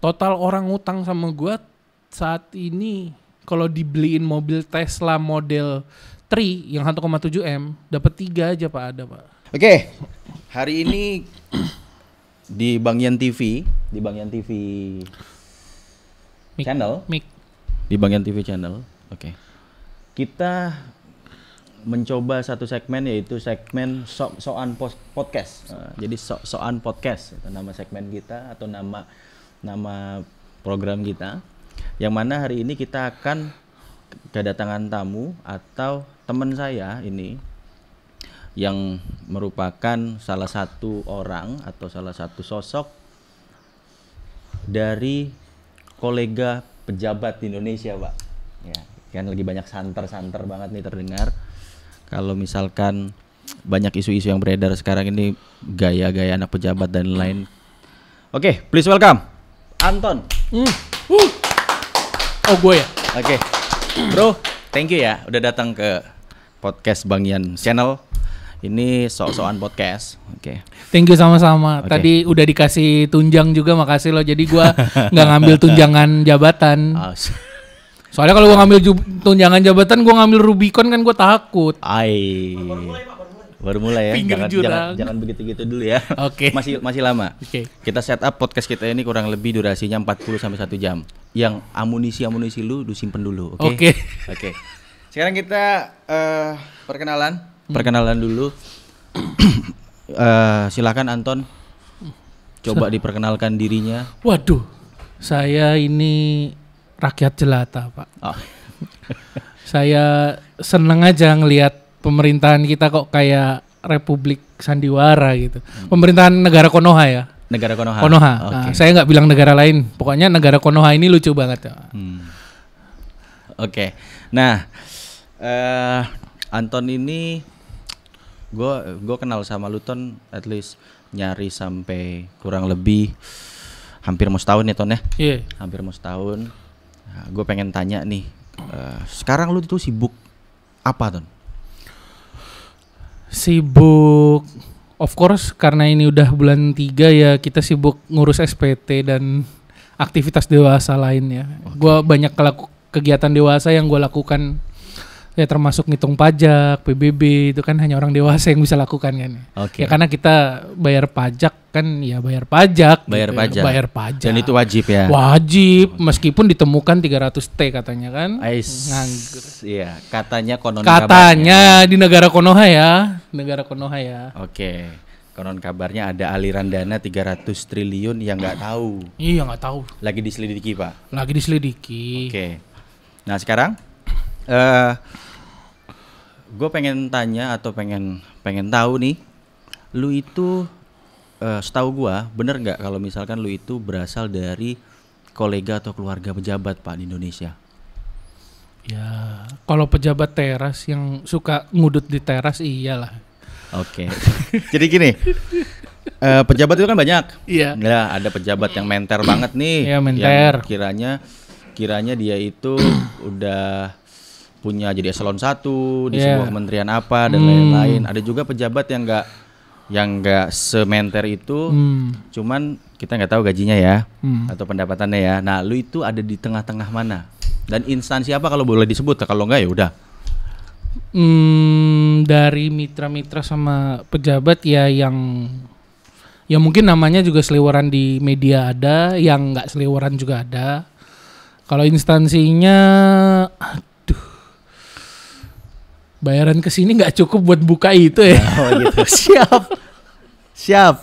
total orang ngutang sama gue saat ini kalau dibeliin mobil Tesla Model 3 yang 1,7 M dapat 3 aja Pak ada Pak. Oke, hari ini di Bangyan TV channel, di Bangyan TV channel, oke. Kita mencoba satu segmen yaitu segmen soan podcast. Jadi soan podcast itu nama segmen kita atau nama program kita. Yang mana hari ini kita akan kedatangan tamu atau teman saya ini yang merupakan salah satu orang atau salah satu sosok dari kolega pejabat di Indonesia, Pak. Ya, kan lagi banyak santer banget nih terdengar. Kalau misalkan banyak isu-isu yang beredar sekarang ini gaya-gaya anak pejabat dan lain. Oke, please welcome Anton. Oh gue ya? Oke, bro, thank you ya udah datang ke podcast Bangyan Channel. Ini soal podcast. Oke. Thank you sama-sama. Okay. Tadi udah dikasih tunjang juga, makasih loh. Jadi gue nggak ngambil tunjangan jabatan. Soalnya kalau gue ngambil tunjangan jabatan, gue ngambil Rubicon kan gue takut. Baru mulai ya. Pinggir jurang. Jangan begitu-gitu dulu ya. Oke. Masih lama. Oke. Kita set up podcast kita ini kurang lebih durasinya 40 sampai 1 jam. Yang amunisi lu simpen dulu, oke? Oke. Sekarang kita perkenalan dulu. Silakan Anton. Coba diperkenalkan dirinya. Waduh. Saya ini rakyat jelata, Pak. Oh. Saya seneng aja ngelihat pemerintahan kita kok kayak Republik Sandiwara gitu. Pemerintahan negara Konoha ya. Negara Konoha. Okay. Nah, saya nggak bilang negara lain. Pokoknya negara Konoha ini lucu banget ya. Oke. Nah, Anton ini gue kenal sama lu Ton at least nyari sampai kurang lebih hampir mau setahun ya Ton ya. Iya. Hampir mau setahun. Nah, gue pengen tanya nih, sekarang lu itu sibuk apa Ton? Sibuk, of course karena ini udah bulan 3 ya kita sibuk ngurus SPT dan aktivitas dewasa lainnya. Okay. Gue banyak kegiatan dewasa yang gue lakukan. Ya termasuk ngitung pajak, PBB itu kan hanya orang dewasa yang bisa lakukan kan. Okay. Ya karena kita bayar pajak kan ya bayar pajak. Bayar pajak. Dan itu wajib ya? Wajib, meskipun ditemukan 300T katanya kan. Nganggur. Iya, katanya konon katanya kabarnya. Di negara Konoha ya. Oke. Konon kabarnya ada aliran dana 300 triliun yang nggak tahu. Iya nggak tahu. Lagi diselidiki Pak? Lagi diselidiki. Oke. Nah sekarang gue pengen tanya atau pengen tahu nih, lu itu setahu gue bener nggak kalau misalkan lu itu berasal dari kolega atau keluarga pejabat Pak di Indonesia? Ya kalau pejabat teras yang suka ngudut di teras iyalah. Oke. Jadi gini, pejabat itu kan banyak. Iya. Ya ada pejabat yang menter banget nih. Iya menter. Yang kiranya dia itu udah punya jadi eselon 1 di sebuah kementerian apa dan lain-lain. Ada juga pejabat yang nggak sementer itu, cuman kita nggak tahu gajinya ya atau pendapatannya ya. Nah, lu itu ada di tengah-tengah mana? Dan instansi apa kalau boleh disebut? Kalau nggak ya udah. Dari mitra-mitra sama pejabat ya yang mungkin namanya juga seliweran di media ada, yang nggak seliweran juga ada. Kalau instansinya bayaran kesini nggak cukup buat buka itu ya. Oh gitu. Siap.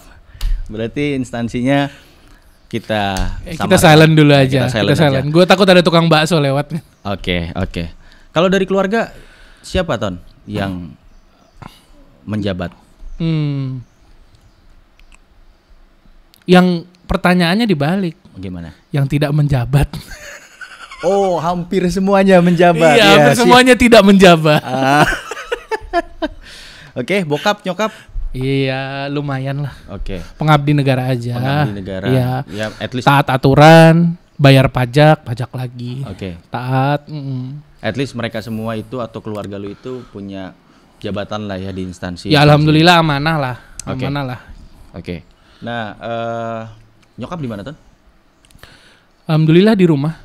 Berarti instansinya kita silent dulu aja. Kita silent. Gue takut ada tukang bakso lewat. Oke. Kalau dari keluarga siapa Ton yang menjabat? Yang pertanyaannya dibalik. Gimana? Yang tidak menjabat. Oh, hampir semuanya menjabat. Iya, hampir semuanya tidak menjabat. Oke, bokap, nyokap? Iya, lumayan lah. Oke. Pengabdi negara aja. Pengabdi negara. Iya. Ya, at least taat aturan, bayar pajak lagi. Oke. Taat. At least mereka semua itu atau keluarga lu itu punya jabatan lah ya di instansi. Ya alhamdulillah amanah lah. Amanah lah. Oke. Nah, nyokap di mana Ton? Alhamdulillah di rumah.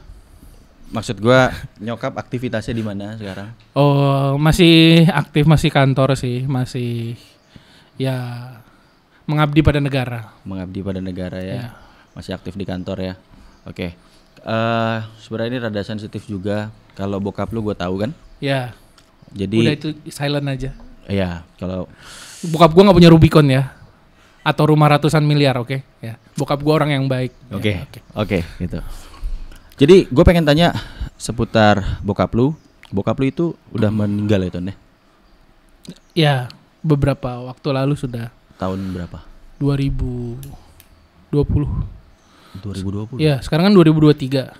Maksud gua nyokap aktivitasnya di mana sekarang? Oh, masih aktif, masih kantor sih, masih ya mengabdi pada negara. Mengabdi pada negara ya. Ya. Masih aktif di kantor ya. Oke. Sebenarnya ini rada sensitif juga. Kalau bokap lu gua tahu kan. Ya. Jadi Udah itu silent aja. Iya, kalau Bokap gua nggak punya Rubicon ya. Atau rumah ratusan miliar, oke? Ya. Bokap gua orang yang baik. Oke. Ya, Oke, gitu. Jadi gue pengen tanya seputar bokap lu. Bokap lu itu udah meninggal ya, Ton ya? Ya, beberapa waktu lalu sudah. Tahun berapa? 2020. 2020. Ya, sekarang kan 2023.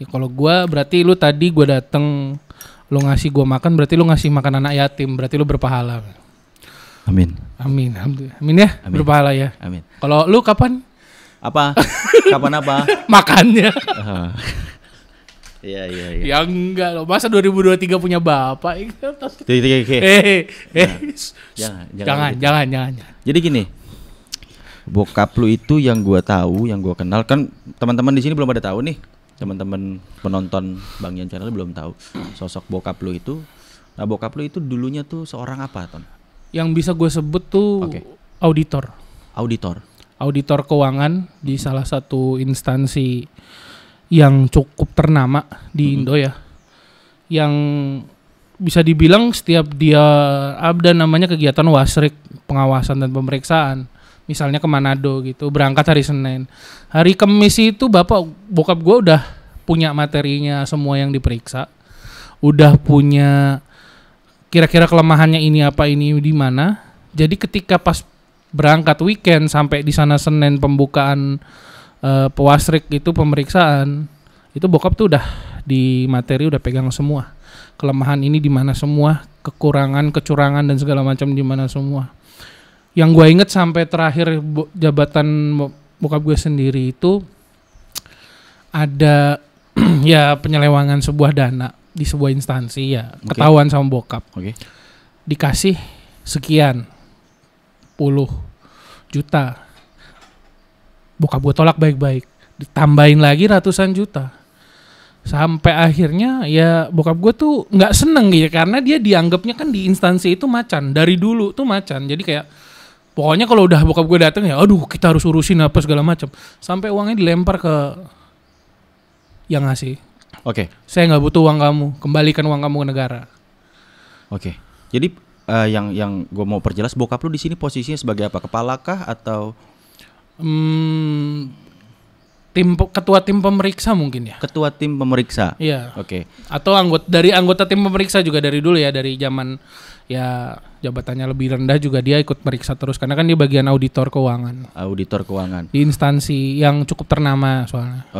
Ya, kalau gua berarti lu tadi gua dateng, lu ngasih gua makan, berarti lu ngasih makan anak yatim, berarti lu berpahala. Amin. Amin, alhamdulillah. Amin ya, Amin. berpahala ya. Amin. Kalau lu kapan Apa? Kapan apa? makannya? Iya. Ya enggak loh, masa 2023 punya bapak? Jangan. Jadi gini, bokap lu itu yang gua tahu, yang gua kenal kan, teman-teman di sini belum pada tahu nih. Teman-teman penonton Bang Yan Channel belum tahu sosok bokap lu itu. Nah, bokap lu itu dulunya tuh seorang apa, Ton? Yang bisa gue sebut tuh auditor. Auditor keuangan di salah satu instansi yang cukup ternama di Indo ya. Yang bisa dibilang setiap dia ada namanya kegiatan wasrik, pengawasan dan pemeriksaan. Misalnya ke Manado gitu, berangkat hari Senin. Hari Kamis itu bokap gue udah punya materinya semua yang diperiksa. Udah punya kira-kira kelemahannya ini apa, ini di mana. Jadi ketika pas berangkat weekend sampai di sana Senin pembukaan pewasrik itu pemeriksaan, itu bokap tuh udah di materi udah pegang semua. Kelemahan ini di mana semua, kekurangan, kecurangan dan segala macam di mana semua. Yang gue inget sampai terakhir jabatan bokap gue sendiri itu ada ya penyelewangan sebuah dana di sebuah instansi ya, ketahuan sama bokap. Dikasih sekian puluh juta, bokap gue tolak baik-baik, ditambahin lagi ratusan juta, sampai akhirnya ya bokap gue tuh nggak seneng gitu karena dia dianggapnya kan di instansi itu macan, dari dulu tuh macan. Jadi kayak pokoknya kalau udah bokap gue datang ya aduh kita harus urusin apa segala macam, sampai uangnya dilempar ke yang ngasih. Saya nggak butuh uang kamu, kembalikan uang kamu ke negara. Jadi yang gue mau perjelas, bokap lu di sini posisinya sebagai apa? Kepala kah atau ketua tim pemeriksa mungkin ya? Ketua tim pemeriksa. Iya. Atau anggota tim pemeriksa juga dari dulu ya, dari zaman ya jabatannya lebih rendah juga dia ikut meriksa terus karena kan dia bagian auditor keuangan. Di instansi yang cukup ternama soalnya.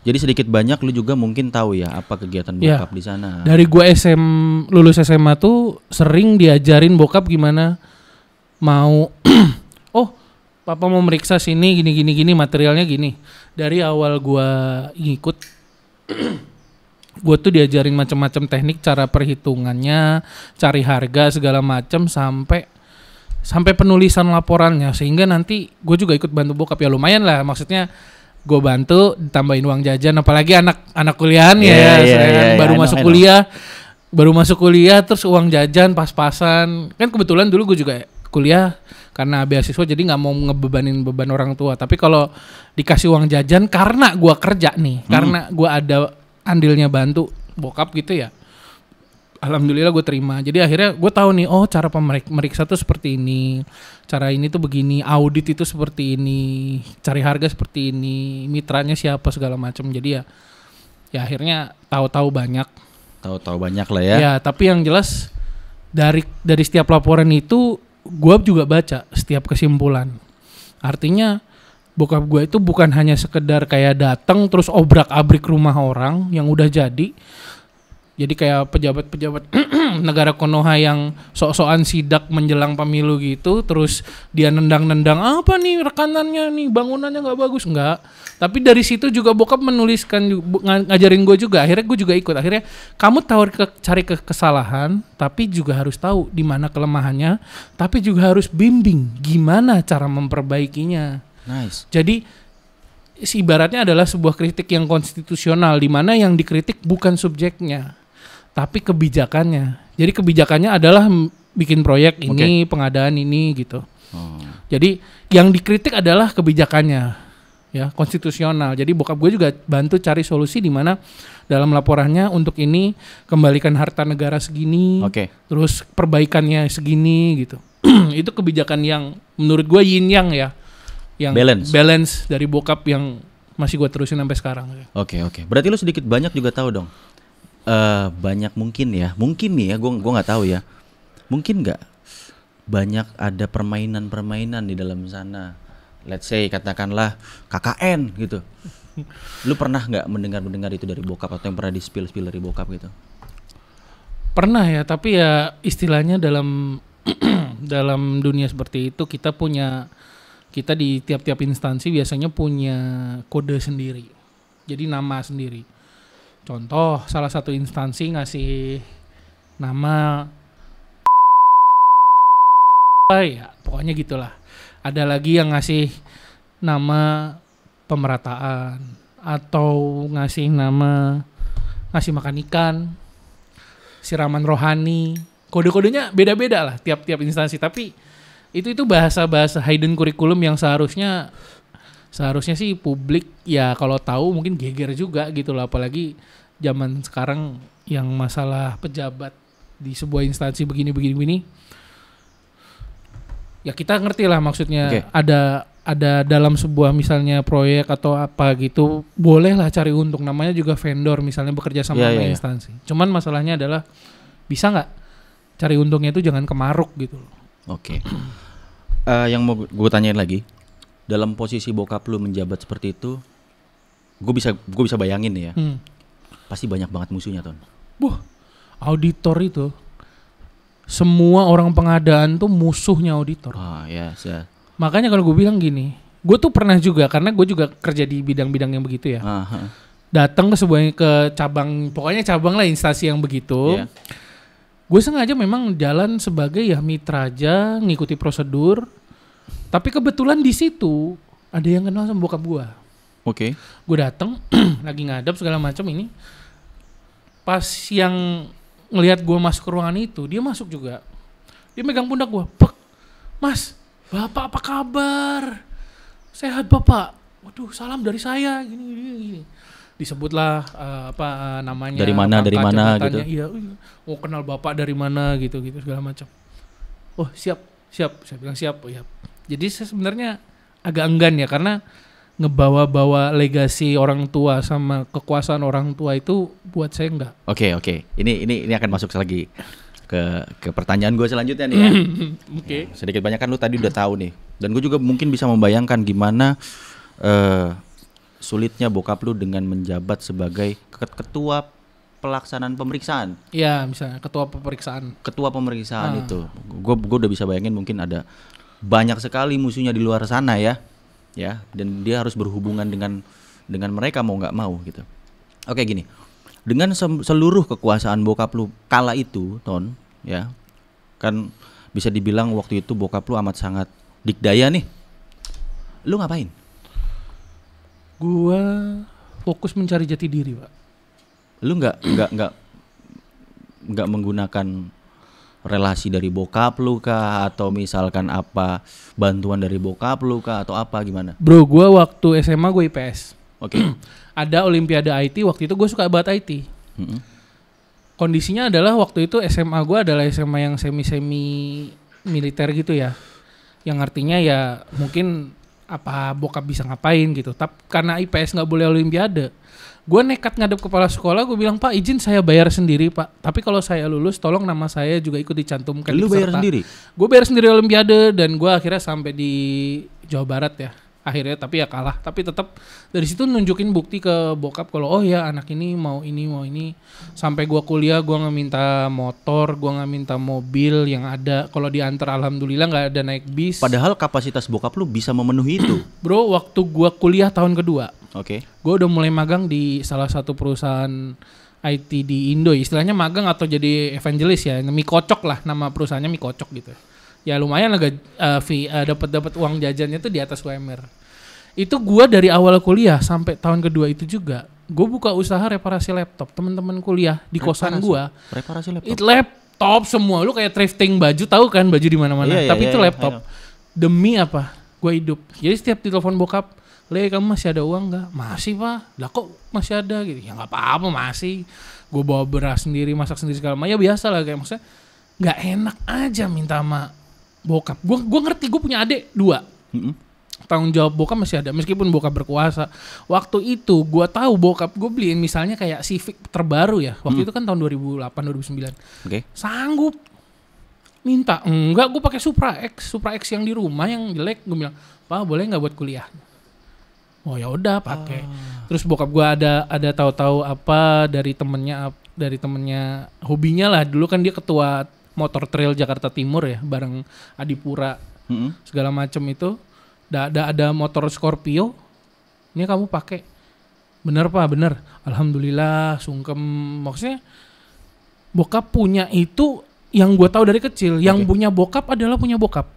Jadi sedikit banyak lu juga mungkin tahu ya apa kegiatan bokap di sana. Dari gue lulus SMA tuh sering diajarin bokap gimana mau papa mau meriksa sini gini materialnya gini. Dari awal gue ngikut gue tuh diajarin macam-macam teknik, cara perhitungannya, cari harga segala macam sampai penulisan laporannya, sehingga nanti gue juga ikut bantu bokap ya, lumayan lah, maksudnya gue bantu ditambahin uang jajan, apalagi anak kuliahan baru masuk kuliah terus uang jajan pas-pasan. Kan kebetulan dulu gue juga kuliah karena beasiswa jadi nggak mau ngebebanin beban orang tua, tapi kalau dikasih uang jajan karena gue kerja nih, karena gue ada andilnya bantu bokap gitu ya, alhamdulillah gue terima. Jadi akhirnya gue tahu nih, cara pemeriksa tuh seperti ini, cara ini tuh begini, audit itu seperti ini, cari harga seperti ini, mitranya siapa segala macam. Jadi ya akhirnya tahu banyak lah ya. Ya, tapi yang jelas dari setiap laporan itu gue juga baca setiap kesimpulan. Artinya bokap gue itu bukan hanya sekedar kayak datang terus obrak-abrik rumah orang yang udah jadi. Jadi kayak pejabat-pejabat negara Konoha yang sok-sokan sidak menjelang pemilu gitu, terus dia nendang-nendang apa nih rekanannya nih, bangunannya nggak bagus, nggak. Tapi dari situ juga bokap menuliskan, ngajarin gue juga. Akhirnya gue juga ikut. Akhirnya kamu cari kesalahan, tapi juga harus tahu di mana kelemahannya, tapi juga harus bimbing gimana cara memperbaikinya. Nice. Jadi ibaratnya adalah sebuah kritik yang konstitusional, di mana yang dikritik bukan subjeknya, tapi kebijakannya. Jadi kebijakannya adalah bikin proyek ini, pengadaan ini gitu. Jadi yang dikritik adalah kebijakannya, ya, konstitusional. Jadi bokap gue juga bantu cari solusi di mana dalam laporannya untuk ini kembalikan harta negara segini, terus perbaikannya segini gitu. Itu kebijakan yang menurut gue yin yang ya. Yang balance dari bokap yang masih gue terusin sampai sekarang. Oke. Berarti lu sedikit banyak juga tahu dong. Banyak mungkin nih ya, gue nggak tahu ya. Mungkin nggak banyak ada permainan di dalam sana. Let's say katakanlah KKN gitu. Lu pernah nggak mendengar itu dari bokap atau yang pernah di spill dari bokap gitu? Pernah ya, tapi ya istilahnya dalam dalam dunia seperti itu kita di tiap-tiap instansi biasanya punya kode sendiri. Jadi nama sendiri. Contoh, salah satu instansi ngasih nama ya, pokoknya gitulah. Ada lagi yang ngasih nama pemerataan atau ngasih nama ngasih makan ikan, siraman rohani. Kode-kodenya beda-beda lah tiap-tiap instansi, tapi itu bahasa-bahasa hidden curriculum yang seharusnya sih publik ya kalau tahu mungkin geger juga gitu loh, apalagi zaman sekarang yang masalah pejabat di sebuah instansi begini. Ya kita ngerti lah maksudnya. Ada dalam sebuah misalnya proyek atau apa gitu, bolehlah cari untung, namanya juga vendor misalnya bekerja sama instansi. Cuman masalahnya adalah bisa nggak cari untungnya itu jangan kemaruk gitu loh. Yang mau gue tanyain lagi, dalam posisi bokap lu menjabat seperti itu, gue bisa bayangin ya, pasti banyak banget musuhnya, Ton. Auditor itu, semua orang pengadaan tuh musuhnya auditor. Makanya kalau gue bilang gini, gue tuh pernah juga, karena gue juga kerja di bidang-bidang yang begitu ya, datang ke cabang, pokoknya cabang lah instansi yang begitu. Gue sengaja memang jalan sebagai ya mitra aja, ngikuti prosedur. Tapi kebetulan di situ ada yang kenal sama bokap gue. Gue datang lagi ngadep segala macam ini. Pas yang ngelihat gue masuk ke ruangan itu, dia masuk juga. Dia megang pundak gue. Mas, Bapak apa kabar? Sehat Bapak? Waduh, salam dari saya gini. Disebutlah namanya, dari mana gitu. Iya, mau kenal Bapak dari mana gitu segala macam. Oh, siap. Saya bilang siap. Oh, ya. Jadi saya sebenarnya agak enggan ya, karena ngebawa-bawa legasi orang tua sama kekuasaan orang tua itu buat saya enggak. Oke. Ini akan masuk lagi ke pertanyaan gue selanjutnya nih ya. Sedikit banyak kan lu tadi udah tahu nih. Dan gue juga mungkin bisa membayangkan gimana sulitnya bokap lu dengan menjabat sebagai ketua pelaksanaan pemeriksaan. Iya, misalnya ketua pemeriksaan itu. Gue udah bisa bayangin mungkin ada banyak sekali musuhnya di luar sana ya, dan dia harus berhubungan dengan mereka mau nggak mau gitu. Oke, gini, dengan seluruh kekuasaan bokap lu kala itu, Ton, ya, kan bisa dibilang waktu itu bokap lu amat sangat dikdaya nih. Lu ngapain? Gua fokus mencari jati diri, Pak. Lu nggak menggunakan relasi dari bokap lu kah, atau misalkan apa bantuan dari bokap lu kah, atau apa gimana? Bro, gua waktu SMA gue IPS. Ada Olimpiade IT, waktu itu gue suka banget IT. Kondisinya adalah waktu itu SMA gue adalah SMA yang semi militer gitu ya, yang artinya ya mungkin apa bokap bisa ngapain gitu. Tapi karena IPS nggak boleh Olimpiade, gue nekat ngadep kepala sekolah, gue bilang, Pak izin saya bayar sendiri Pak, tapi kalau saya lulus tolong nama saya juga ikut dicantumkan. Lu bayar sendiri? Gue bayar sendiri Olimpiade, dan gue akhirnya sampai di Jawa Barat ya akhirnya, tapi ya kalah. Tapi tetap dari situ nunjukin bukti ke bokap kalau oh ya anak ini mau ini. Sampai gue kuliah gue nggak minta motor, gue nggak minta mobil yang ada. Kalau diantar alhamdulillah nggak ada naik bis. Padahal kapasitas bokap lu bisa memenuhi itu. Bro, waktu gue kuliah tahun kedua, gue udah mulai magang di salah satu perusahaan IT di Indo. Istilahnya magang atau jadi evangelis ya. Mie Kocok lah nama perusahaannya, Mie Kocok gitu. Ya lumayan agak dapat uang jajannya tuh di atas UMR. Itu gue dari awal kuliah sampai tahun kedua itu juga, gue buka usaha reparasi laptop. Teman-teman kuliah di kosan gue. Reparasi laptop. Itu laptop semua, lu kayak thrifting baju, tahu kan baju di mana-mana. Tapi itu laptop. Demi apa? Gue hidup. Jadi setiap ditelepon bokap, Le, kamu masih ada uang nggak? Masih pak. Lah kok masih ada gitu? Ya nggak apa-apa masih. Gue bawa beras sendiri, masak sendiri segala macam. Ya biasa lah, kayak maksudnya nggak enak aja minta sama bokap. Gue ngerti, gue punya adik 2. Tanggung jawab bokap masih ada, meskipun bokap berkuasa. Waktu itu gue tahu bokap gue beliin misalnya kayak Civic terbaru ya. Waktu itu kan tahun 2008 2009. Sanggup minta. Enggak, gue pakai Supra X yang di rumah yang jelek. Gue bilang, "Pak, boleh nggak buat kuliah?" Oh ya udah pakai. Terus bokap gue ada tahu-tahu apa dari temennya hobinya lah. Dulu kan dia ketua motor trail Jakarta Timur ya, bareng Adipura segala macem itu. Ada motor Scorpio. Ini kamu pakai. Bener pak, bener. Alhamdulillah, sungkem. Maksudnya bokap punya itu yang gue tahu dari kecil. Yang punya bokap adalah punya bokap.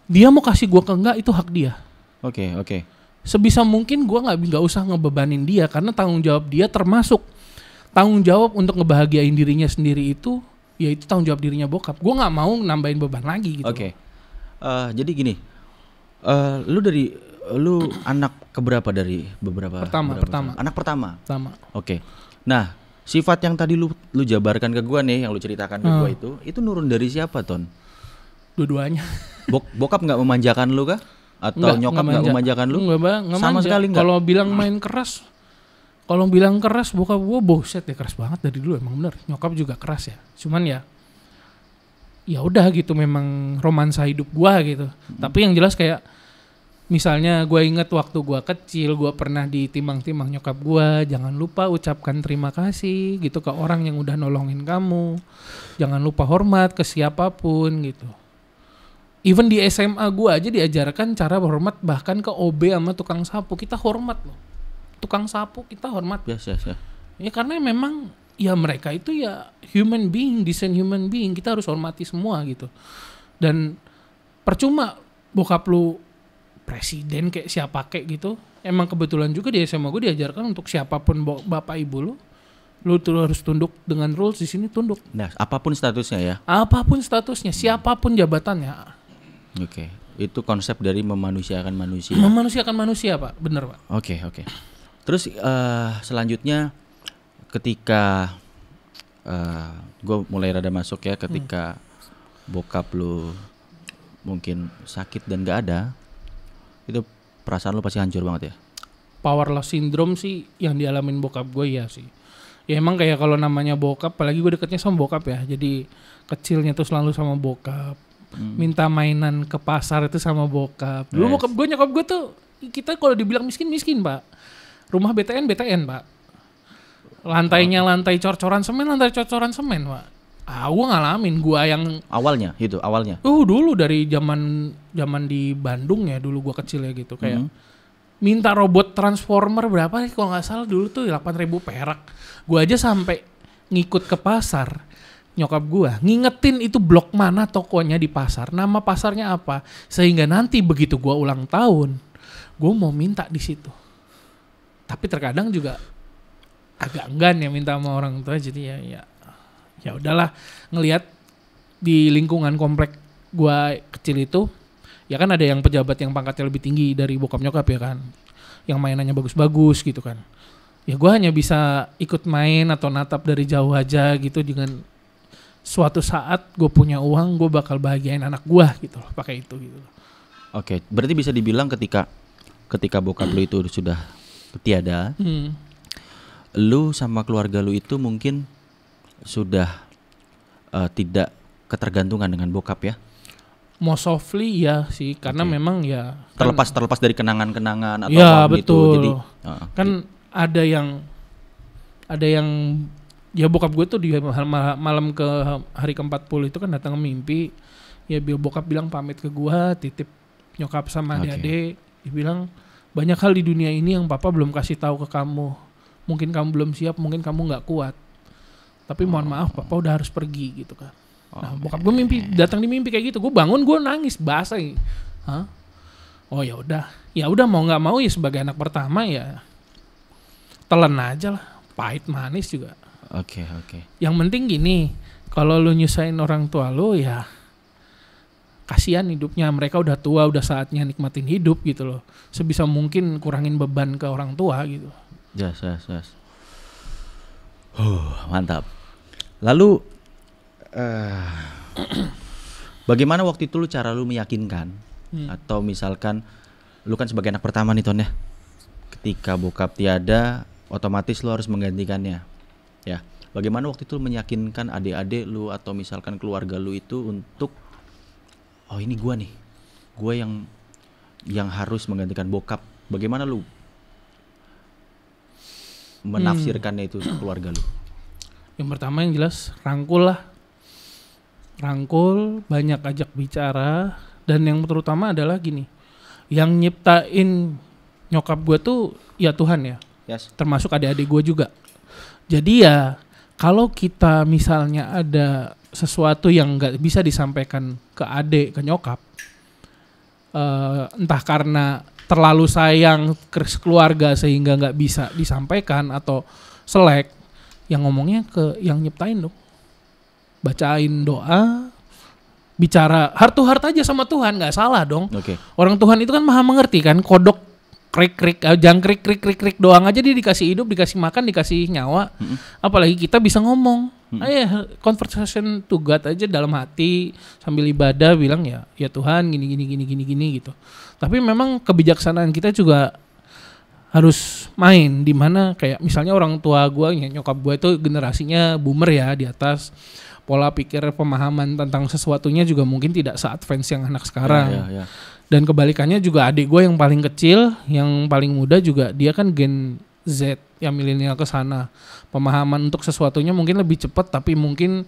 Dia mau kasih gue ke enggak itu hak dia. Oke. Sebisa mungkin gue nggak usah ngebebanin dia, karena tanggung jawab dia termasuk tanggung jawab untuk ngebahagiain dirinya sendiri itu, yaitu tanggung jawab dirinya bokap. Gue nggak mau nambahin beban lagi gitu. Jadi gini, lu anak keberapa dari beberapa? Pertama. Anak pertama. Oke. Nah, sifat yang tadi lu jabarkan ke gue nih, yang lu ceritakan ke gue itu nurun dari siapa, Ton? Dua-duanya. Bokap nggak memanjakan lu kah? Atau nyokap nggak memanjakan lu? Nggak sama sekali nggak. Kalau bilang main keras, bokap gue buset ya, keras banget dari dulu, emang bener. Nyokap juga keras ya. Cuman ya udah gitu, memang romansa hidup gue gitu. Tapi yang jelas kayak misalnya gue inget waktu gue kecil, gue pernah ditimbang-timbang nyokap gue, jangan lupa ucapkan terima kasih gitu ke orang yang udah nolongin kamu. Jangan lupa hormat ke siapapun gitu. Even di SMA gue aja diajarkan cara hormat, bahkan ke OB sama tukang sapu kita hormat loh. Tukang sapu kita hormat. Yes. Ya karena memang ya mereka itu ya human being, decent human being, kita harus hormati semua gitu. Dan percuma bokap lu presiden kayak siapa kayak gitu. Emang kebetulan juga di SMA gue diajarkan untuk siapapun bapak ibu lu tuh harus tunduk dengan rules di sini, tunduk. Nah, apapun statusnya ya. Apapun statusnya, siapapun jabatannya. Oke, itu konsep dari memanusiakan manusia. Memanusiakan manusia, Pak. Bener, Pak. Oke. Terus selanjutnya ketika gue mulai rada masuk ya, ketika bokap lu mungkin sakit dan gak ada, itu perasaan lu pasti hancur banget ya? Power loss syndrome sih yang dialamin bokap gue ya sih. Ya emang kayak kalau namanya bokap, apalagi gue deketnya sama bokap ya, jadi kecilnya tuh selalu sama bokap. Minta mainan ke pasar itu sama bokap. Dulu bokap gue, nyokap gue tuh, kita kalau dibilang miskin Pak. Rumah BTN Pak. Lantainya lantai cor-coran semen Pak. Gue ngalamin, gue yang awalnya. Dulu dari zaman di Bandung ya, dulu gue kecil ya gitu, kayak minta robot transformer berapa nih kalau nggak salah dulu tuh 8.000 perak. Gue aja sampai ngikut ke pasar. Nyokap gue ngingetin itu blok mana tokonya di pasar, nama pasarnya apa, sehingga nanti begitu gue ulang tahun, gue mau minta di situ. Tapi terkadang juga agak enggan ya minta sama orang tua, jadi ya udahlah. Ngelihat di lingkungan komplek gue kecil itu, ya kan ada yang pejabat yang pangkatnya lebih tinggi dari bokap nyokap ya kan, yang mainannya bagus-bagus gitu kan. Ya gue hanya bisa ikut main atau natap dari jauh aja gitu, dengan suatu saat gue punya uang, gue bakal bahagiain anak gue gitu loh, pakai itu gitu loh. Oke, berarti bisa dibilang ketika bokap lu itu sudah tiada, lu sama keluarga lu itu mungkin sudah tidak ketergantungan dengan bokap ya? Most often ya sih, karena memang ya terlepas dari kenangan-kenangan atau ya, betul. Gitu. Jadi kan ada yang ya bokap gue tuh di malam ke hari ke-40 itu kan datang mimpi. Ya bokap bilang pamit ke gue, titip nyokap sama adik-adik. Dia bilang banyak hal di dunia ini yang papa belum kasih tahu ke kamu. Mungkin kamu belum siap, mungkin kamu gak kuat. Tapi mohon maaf papa udah harus pergi gitu kan. Nah bokap gue datang di mimpi kayak gitu. Gue bangun, gue nangis, basah. Oh ya udah. ya udah mau nggak mau ya sebagai anak pertama ya telan aja lah, pahit manis juga. Oke. Yang penting gini, kalau lu nyusahin orang tua lu ya kasihan hidupnya, mereka udah tua, udah saatnya nikmatin hidup gitu loh. Sebisa mungkin kurangin beban ke orang tua gitu. Yes. Mantap. Lalu bagaimana waktu itu cara lu meyakinkan atau misalkan lu kan sebagai anak pertama nih Ton ya, ketika bokap tiada otomatis lu harus menggantikannya ya. Bagaimana waktu itu lu meyakinkan adik-adik lu atau misalkan keluarga lu itu untuk oh ini gua nih, gua yang harus menggantikan bokap. Bagaimana lu menafsirkannya itu keluarga lu? Yang pertama yang jelas rangkul lah. Rangkul, banyak ajak bicara, dan yang terutama adalah gini. Yang nyiptain nyokap gue tuh ya Tuhan ya. Yes. Termasuk adik-adik gue juga. Jadi ya kalau kita misalnya ada sesuatu yang nggak bisa disampaikan ke adik, ke nyokap, entah karena terlalu sayang ke keluarga sehingga nggak bisa disampaikan atau selek, yang ngomongnya ke yang nyiptain dong. Bacain doa, bicara heart to heart aja sama Tuhan, nggak salah dong. Okay. Orang Tuhan itu kan maha mengerti kan, kodok krik jangkrik doang aja dia dikasih hidup, dikasih makan, dikasih nyawa. Apalagi kita bisa ngomong. Ayo conversation to God aja dalam hati sambil ibadah bilang ya Tuhan gini gitu. Tapi memang kebijaksanaan kita juga harus main di mana kayak misalnya orang tua gue, nyokap gue itu generasinya boomer ya, di atas. Pola pikir pemahaman tentang sesuatunya juga mungkin tidak se-advance yang anak sekarang. Ya. Dan kebalikannya juga adik gue yang paling kecil, yang paling muda juga dia kan gen Z, yang milenial ke sana. Pemahaman untuk sesuatunya mungkin lebih cepat tapi mungkin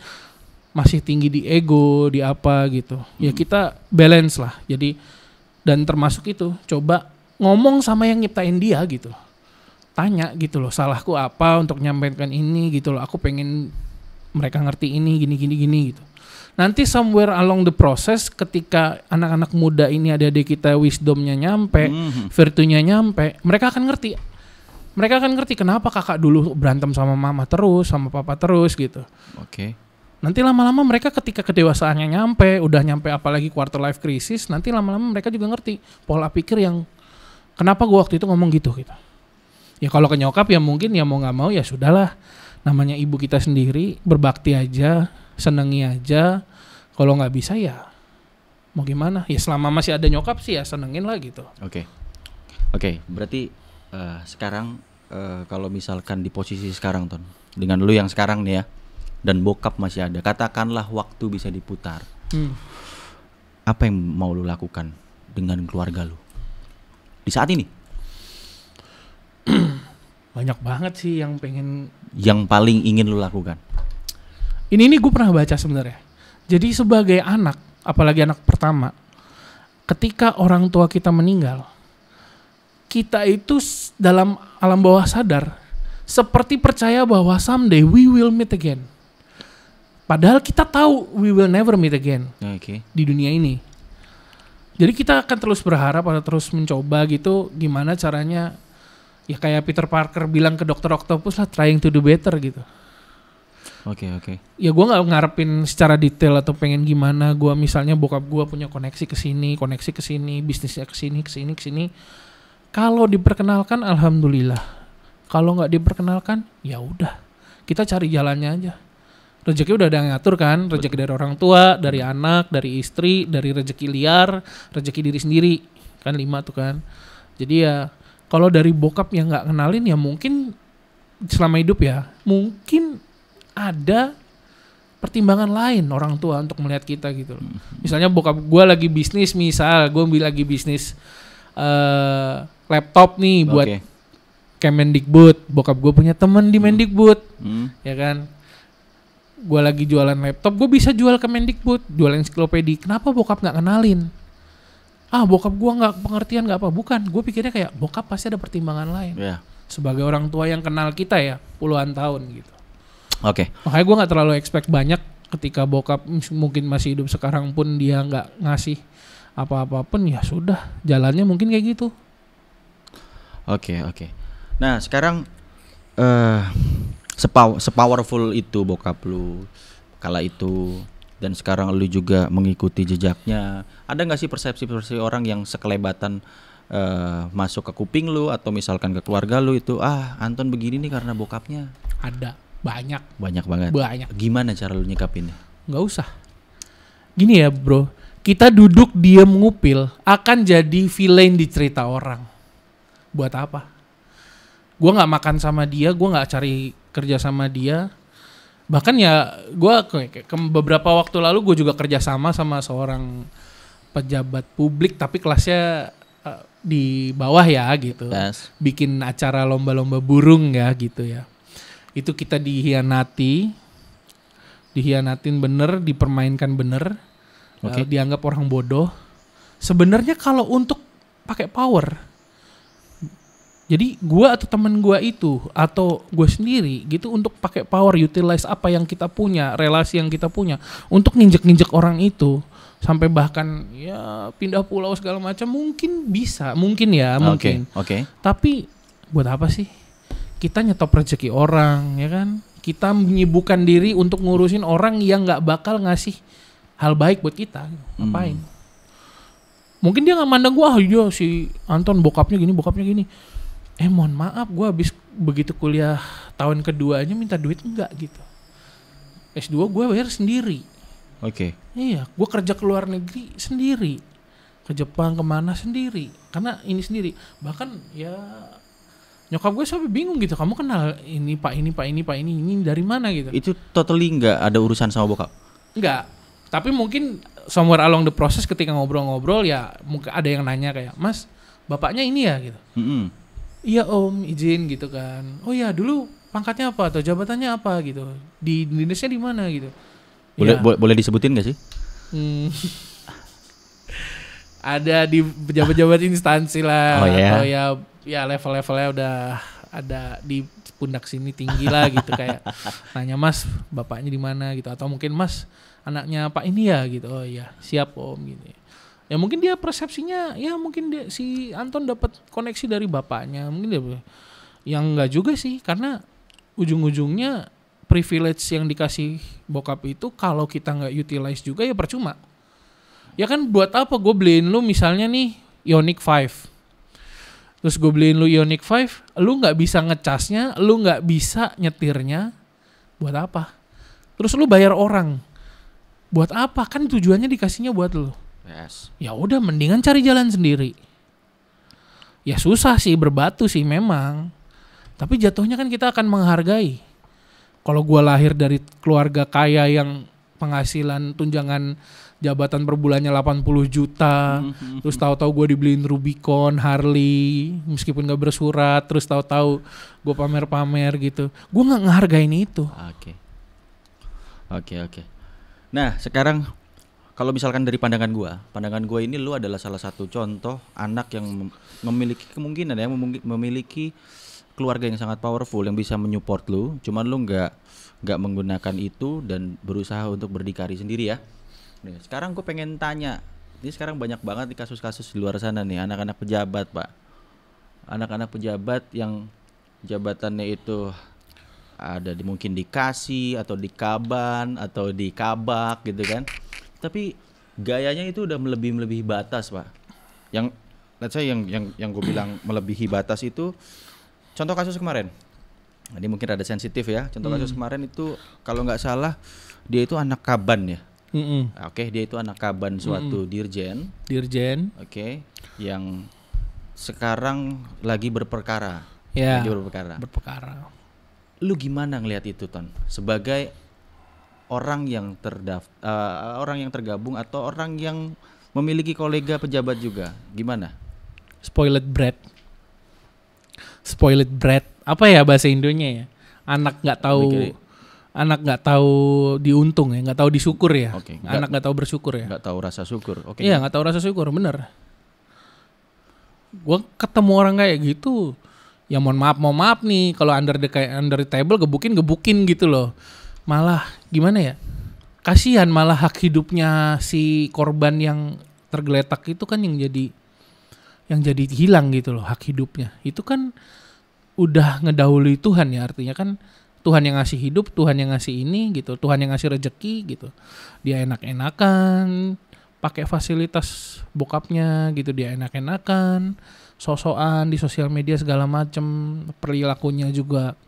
masih tinggi di ego, di apa gitu. Ya kita balance lah. Jadi dan termasuk itu coba ngomong sama yang nyiptain dia gitu. Tanya gitu loh, salahku apa untuk nyampaikan ini gitu loh. Aku pengen mereka ngerti ini gini gitu. Nanti somewhere along the process ketika anak-anak muda ini adik-adik kita wisdomnya nyampe, virtunya nyampe, mereka akan ngerti. Mereka akan ngerti kenapa kakak dulu berantem sama mama terus, sama papa terus gitu. Oke. Nanti lama-lama mereka ketika kedewasaannya nyampe, udah nyampe apalagi quarter life crisis, nanti lama-lama mereka juga ngerti pola pikir yang kenapa gua waktu itu ngomong gitu. Ya kalau ke nyokap ya mungkin ya mau nggak mau ya sudahlah. Namanya ibu kita sendiri, berbakti aja, senengi aja. Kalau nggak bisa ya mau gimana? Ya selama masih ada nyokap sih ya senengin lah gitu. Oke. Berarti sekarang kalau misalkan di posisi sekarang Ton, dengan lu yang sekarang nih ya, dan bokap masih ada, katakanlah waktu bisa diputar. Apa yang mau lu lakukan dengan keluarga lu di saat ini? Banyak banget sih yang paling ingin lu lakukan. Ini gue pernah baca sebenarnya. Jadi sebagai anak, apalagi anak pertama, ketika orang tua kita meninggal, kita itu dalam alam bawah sadar seperti percaya bahwa someday we will meet again. Padahal kita tahu we will never meet again di dunia ini. Jadi kita akan terus berharap atau terus mencoba gitu gimana caranya. Ya kayak Peter Parker bilang ke Dr. Octopus lah, trying to do better gitu. Oke. Ya gue gak ngarepin secara detail atau pengen gimana. Gue misalnya bokap gue punya koneksi ke sini, bisnisnya ke sini. Kalau diperkenalkan alhamdulillah. Kalau gak diperkenalkan ya udah. Kita cari jalannya aja. Rezeki udah ada yang ngatur kan. Rezeki dari orang tua, dari anak, dari istri, dari rezeki liar, rezeki diri sendiri. Kan 5 tuh kan. Jadi ya kalau dari bokap yang nggak kenalin ya mungkin selama hidup ya mungkin ada pertimbangan lain orang tua untuk melihat kita gitu loh. Misalnya bokap gue lagi bisnis, lagi bisnis laptop nih buat Kemendikbud. Bokap gue punya temen di Mendikbud, ya kan. Gue lagi jualan laptop, gue bisa jual ke Mendikbud, jual ensiklopedi. Kenapa bokap nggak kenalin? Bokap gue nggak pengertian nggak apa, bukan, gue pikirnya kayak bokap pasti ada pertimbangan lain sebagai orang tua yang kenal kita ya puluhan tahun gitu. Makanya gue nggak terlalu expect banyak ketika bokap mungkin masih hidup sekarang pun dia nggak ngasih apa-apa pun ya sudah jalannya mungkin kayak gitu. Oke. Nah sekarang sepowerful itu bokap lu kala itu, dan sekarang lu juga mengikuti jejaknya. Ada nggak sih persepsi orang yang sekelebatan masuk ke kuping lu atau misalkan ke keluarga lu itu, Anton begini nih karena bokapnya? Ada, banyak banget. Gimana cara lu nyikapinnya? Nggak usah. Gini ya bro, kita duduk diem ngupil akan jadi villain di cerita orang. Buat apa? Gue nggak makan sama dia, gue nggak cari kerja sama dia. Bahkan ya gue beberapa waktu lalu gue juga kerja sama seorang pejabat publik tapi kelasnya di bawah ya gitu. Yes. Bikin acara lomba-lomba burung ya gitu ya. Itu kita dihianatin bener, dipermainkan bener. Okay. Dianggap orang bodoh. Sebenarnya kalau untuk pakai power, jadi gue atau teman gue itu atau gue sendiri gitu untuk pakai power, utilize apa yang kita punya, relasi yang kita punya untuk nginjek orang itu sampai bahkan ya pindah pulau segala macam, mungkin bisa, mungkin. Oke. Tapi buat apa sih kita nyetop rezeki orang, ya kan? Kita menyibukkan diri untuk ngurusin orang yang nggak bakal ngasih hal baik buat kita. Ngapain? Mungkin dia nggak mandang gue, iya si Anton bokapnya gini. Mohon maaf, gue habis begitu kuliah tahun kedua aja minta duit enggak gitu. S2 gue bayar sendiri. Oke. Iya, gue kerja ke luar negeri sendiri, ke Jepang kemana sendiri, karena ini sendiri. Bahkan ya nyokap gue sampai bingung gitu, kamu kenal ini dari mana gitu. Itu totally nggak ada urusan sama bokap? Enggak, tapi mungkin somewhere along the process ketika ngobrol-ngobrol ya mungkin ada yang nanya kayak, Mas bapaknya ini ya gitu. Iya om, izin gitu kan. Oh ya, dulu pangkatnya apa atau jabatannya apa gitu. Di Indonesia di mana gitu. Boleh disebutin gak sih? Ada di pejabat-pejabat instansi lah. Oh, yeah. Atau ya level-levelnya udah ada di pundak sini tinggi lah gitu. Kayak nanya, Mas bapaknya di mana gitu. Atau mungkin Mas anaknya Pak ini ya gitu. Oh iya, siap om gitu. Ya mungkin dia persepsinya, ya mungkin si Anton dapat koneksi dari bapaknya, mungkin dia yang enggak juga sih, karena ujung-ujungnya privilege yang dikasih bokap itu kalau kita nggak utilize juga ya percuma. Ya kan buat apa gue beliin lu misalnya nih Ioniq 5, terus gue beliin lu Ioniq 5, lu nggak bisa ngecasnya, lu nggak bisa nyetirnya, buat apa? Terus lu bayar orang, buat apa? Kan tujuannya dikasihnya buat lu. Yes. Ya udah mendingan cari jalan sendiri. Ya susah sih, berbatu sih memang. Tapi jatuhnya kan kita akan menghargai. Kalau gue lahir dari keluarga kaya yang penghasilan tunjangan jabatan per bulannya 80 juta, terus tahu-tahu gue dibeliin Rubicon, Harley, meskipun gak bersurat, terus tahu-tahu gue pamer-pamer gitu, gue nggak ngehargain itu. Oke. Nah sekarang kalau misalkan dari pandangan gue ini lu adalah salah satu contoh anak yang memiliki kemungkinan ya memiliki keluarga yang sangat powerful yang bisa menyupport lu, cuman lu nggak menggunakan itu dan berusaha untuk berdikari sendiri ya. Nih, sekarang gue pengen tanya, ini sekarang banyak banget di kasus-kasus di luar sana nih anak-anak pejabat pak, anak-anak pejabat yang jabatannya itu ada mungkin di Kasih atau di Kaban atau di Kabak gitu kan. Tapi gayanya itu udah melebihi batas pak. Yang let's say yang gue bilang melebihi batas itu contoh kasus kemarin. Ini mungkin ada sensitif ya. Contoh kasus kemarin itu kalau nggak salah dia itu anak kaban ya. Oke, dia itu anak kaban suatu dirjen. Oke, yang sekarang lagi berperkara. Ya. Lagi berperkara. Lu gimana ngelihat itu Ton? Sebagai orang yang orang yang tergabung atau orang yang memiliki kolega pejabat juga, gimana? Spoiled brat. Apa ya bahasa Indonya ya? Anak nggak tahu diuntung ya, nggak tahu disyukur ya. Okay, anak nggak tahu bersyukur ya. Nggak tahu rasa syukur. Oke. Iya, nggak tahu rasa syukur, bener. Gue ketemu orang kayak gitu, ya mohon maaf nih kalau under the table gebukin gitu loh. Malah gimana ya, kasihan malah hak hidupnya si korban yang tergeletak itu kan yang yang jadi hilang gitu loh hak hidupnya. Itu kan udah ngedahului Tuhan ya, artinya kan Tuhan yang ngasih hidup, Tuhan yang ngasih ini gitu, Tuhan yang ngasih rezeki gitu. Dia enak-enakan pakai fasilitas bokapnya gitu, dia enak-enakan sosokan di sosial media segala macem, perilakunya juga.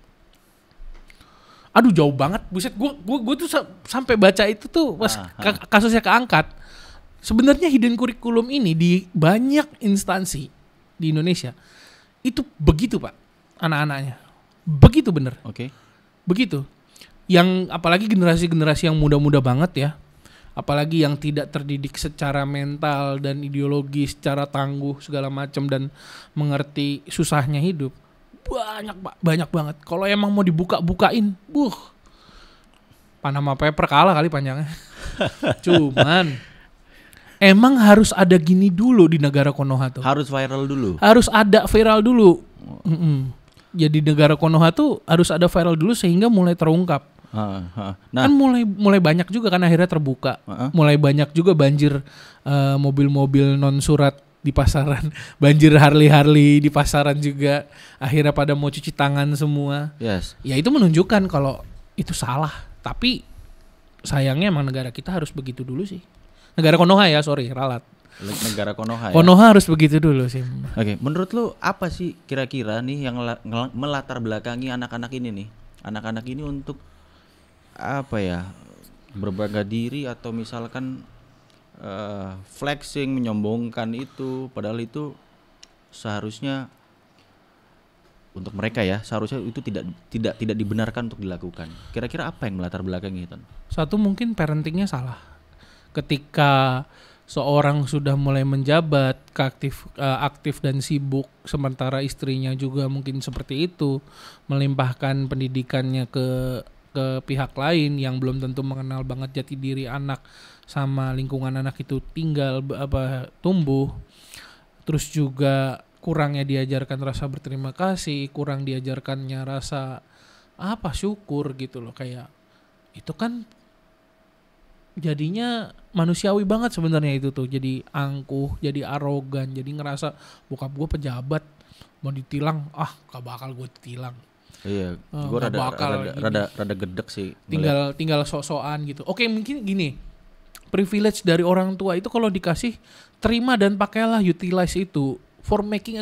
Aduh jauh banget, buset, gue tuh sampai baca itu tuh pas kasusnya keangkat. Sebenarnya hidden curriculum ini di banyak instansi di Indonesia itu begitu Pak, anak-anaknya begitu bener. Oke. Begitu. Yang apalagi generasi-generasi yang muda-muda banget ya, apalagi yang tidak terdidik secara mental dan ideologi, secara tangguh segala macam dan mengerti susahnya hidup. Banyak banget. Kalau emang mau dibuka-bukain, Panama Paper kalah kali panjangnya. Cuman emang harus ada gini dulu di negara Konoha tuh. Harus viral dulu. Harus ada viral dulu. Jadi negara Konoha tuh harus ada viral dulu sehingga mulai terungkap. Nah, kan mulai banyak juga kan akhirnya terbuka. Mulai banyak juga banjir mobil-mobil non surat di pasaran, banjir Harley di pasaran juga. Akhirnya pada mau cuci tangan semua. Yes. Ya itu menunjukkan kalau itu salah. Tapi sayangnya emang negara kita harus begitu dulu sih. Negara Konoha ya, ralat. Negara Konoha ya. Konoha harus begitu dulu sih. Oke, menurut lu apa sih kira-kira nih yang melatar belakangi anak-anak ini nih? Anak-anak ini untuk apa ya? Berbangga diri atau misalkan flexing, menyombongkan itu, padahal itu seharusnya untuk mereka ya, seharusnya itu tidak dibenarkan untuk dilakukan. Kira-kira apa yang melatar belakangi itu? Satu mungkin parentingnya salah. Ketika seorang sudah mulai menjabat, aktif dan sibuk, sementara istrinya juga mungkin seperti itu, melimpahkan pendidikannya ke pihak lain yang belum tentu mengenal banget jati diri anak sama lingkungan anak itu tumbuh. Terus juga kurangnya diajarkan rasa berterima kasih, kurang diajarkannya rasa syukur gitu loh, kayak itu kan jadinya manusiawi banget sebenarnya itu tuh, jadi angkuh, jadi arogan, jadi ngerasa bokap gue pejabat mau ditilang, gak bakal gue ditilang. Iya, gue rada gedek sih. Tinggal sok-sokan gitu. Oke, mungkin gini, privilege dari orang tua itu kalau dikasih, terima dan pakailah, utilize itu for making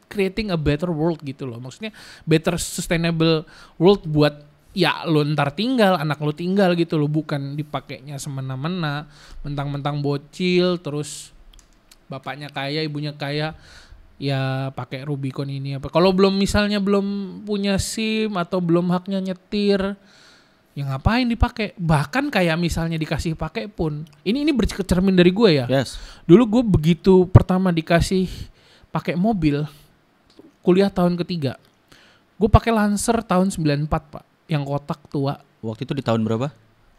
creating a better world gitu loh. Maksudnya better sustainable world buat ya lo ntar tinggal, anak lo tinggal gitu loh, bukan dipakainya semena-mena, mentang-mentang bocil terus bapaknya kaya, ibunya kaya, ya pakai Rubicon ini apa. Kalau misalnya belum punya SIM atau belum haknya nyetir, ya ngapain dipakai? Bahkan kayak misalnya dikasih pakai pun, ini bercermin dari gue ya. Yes. Dulu gue begitu pertama dikasih pakai mobil, kuliah tahun ketiga, gue pakai Lancer tahun 94 Pak, yang kotak tua. Waktu itu di tahun berapa?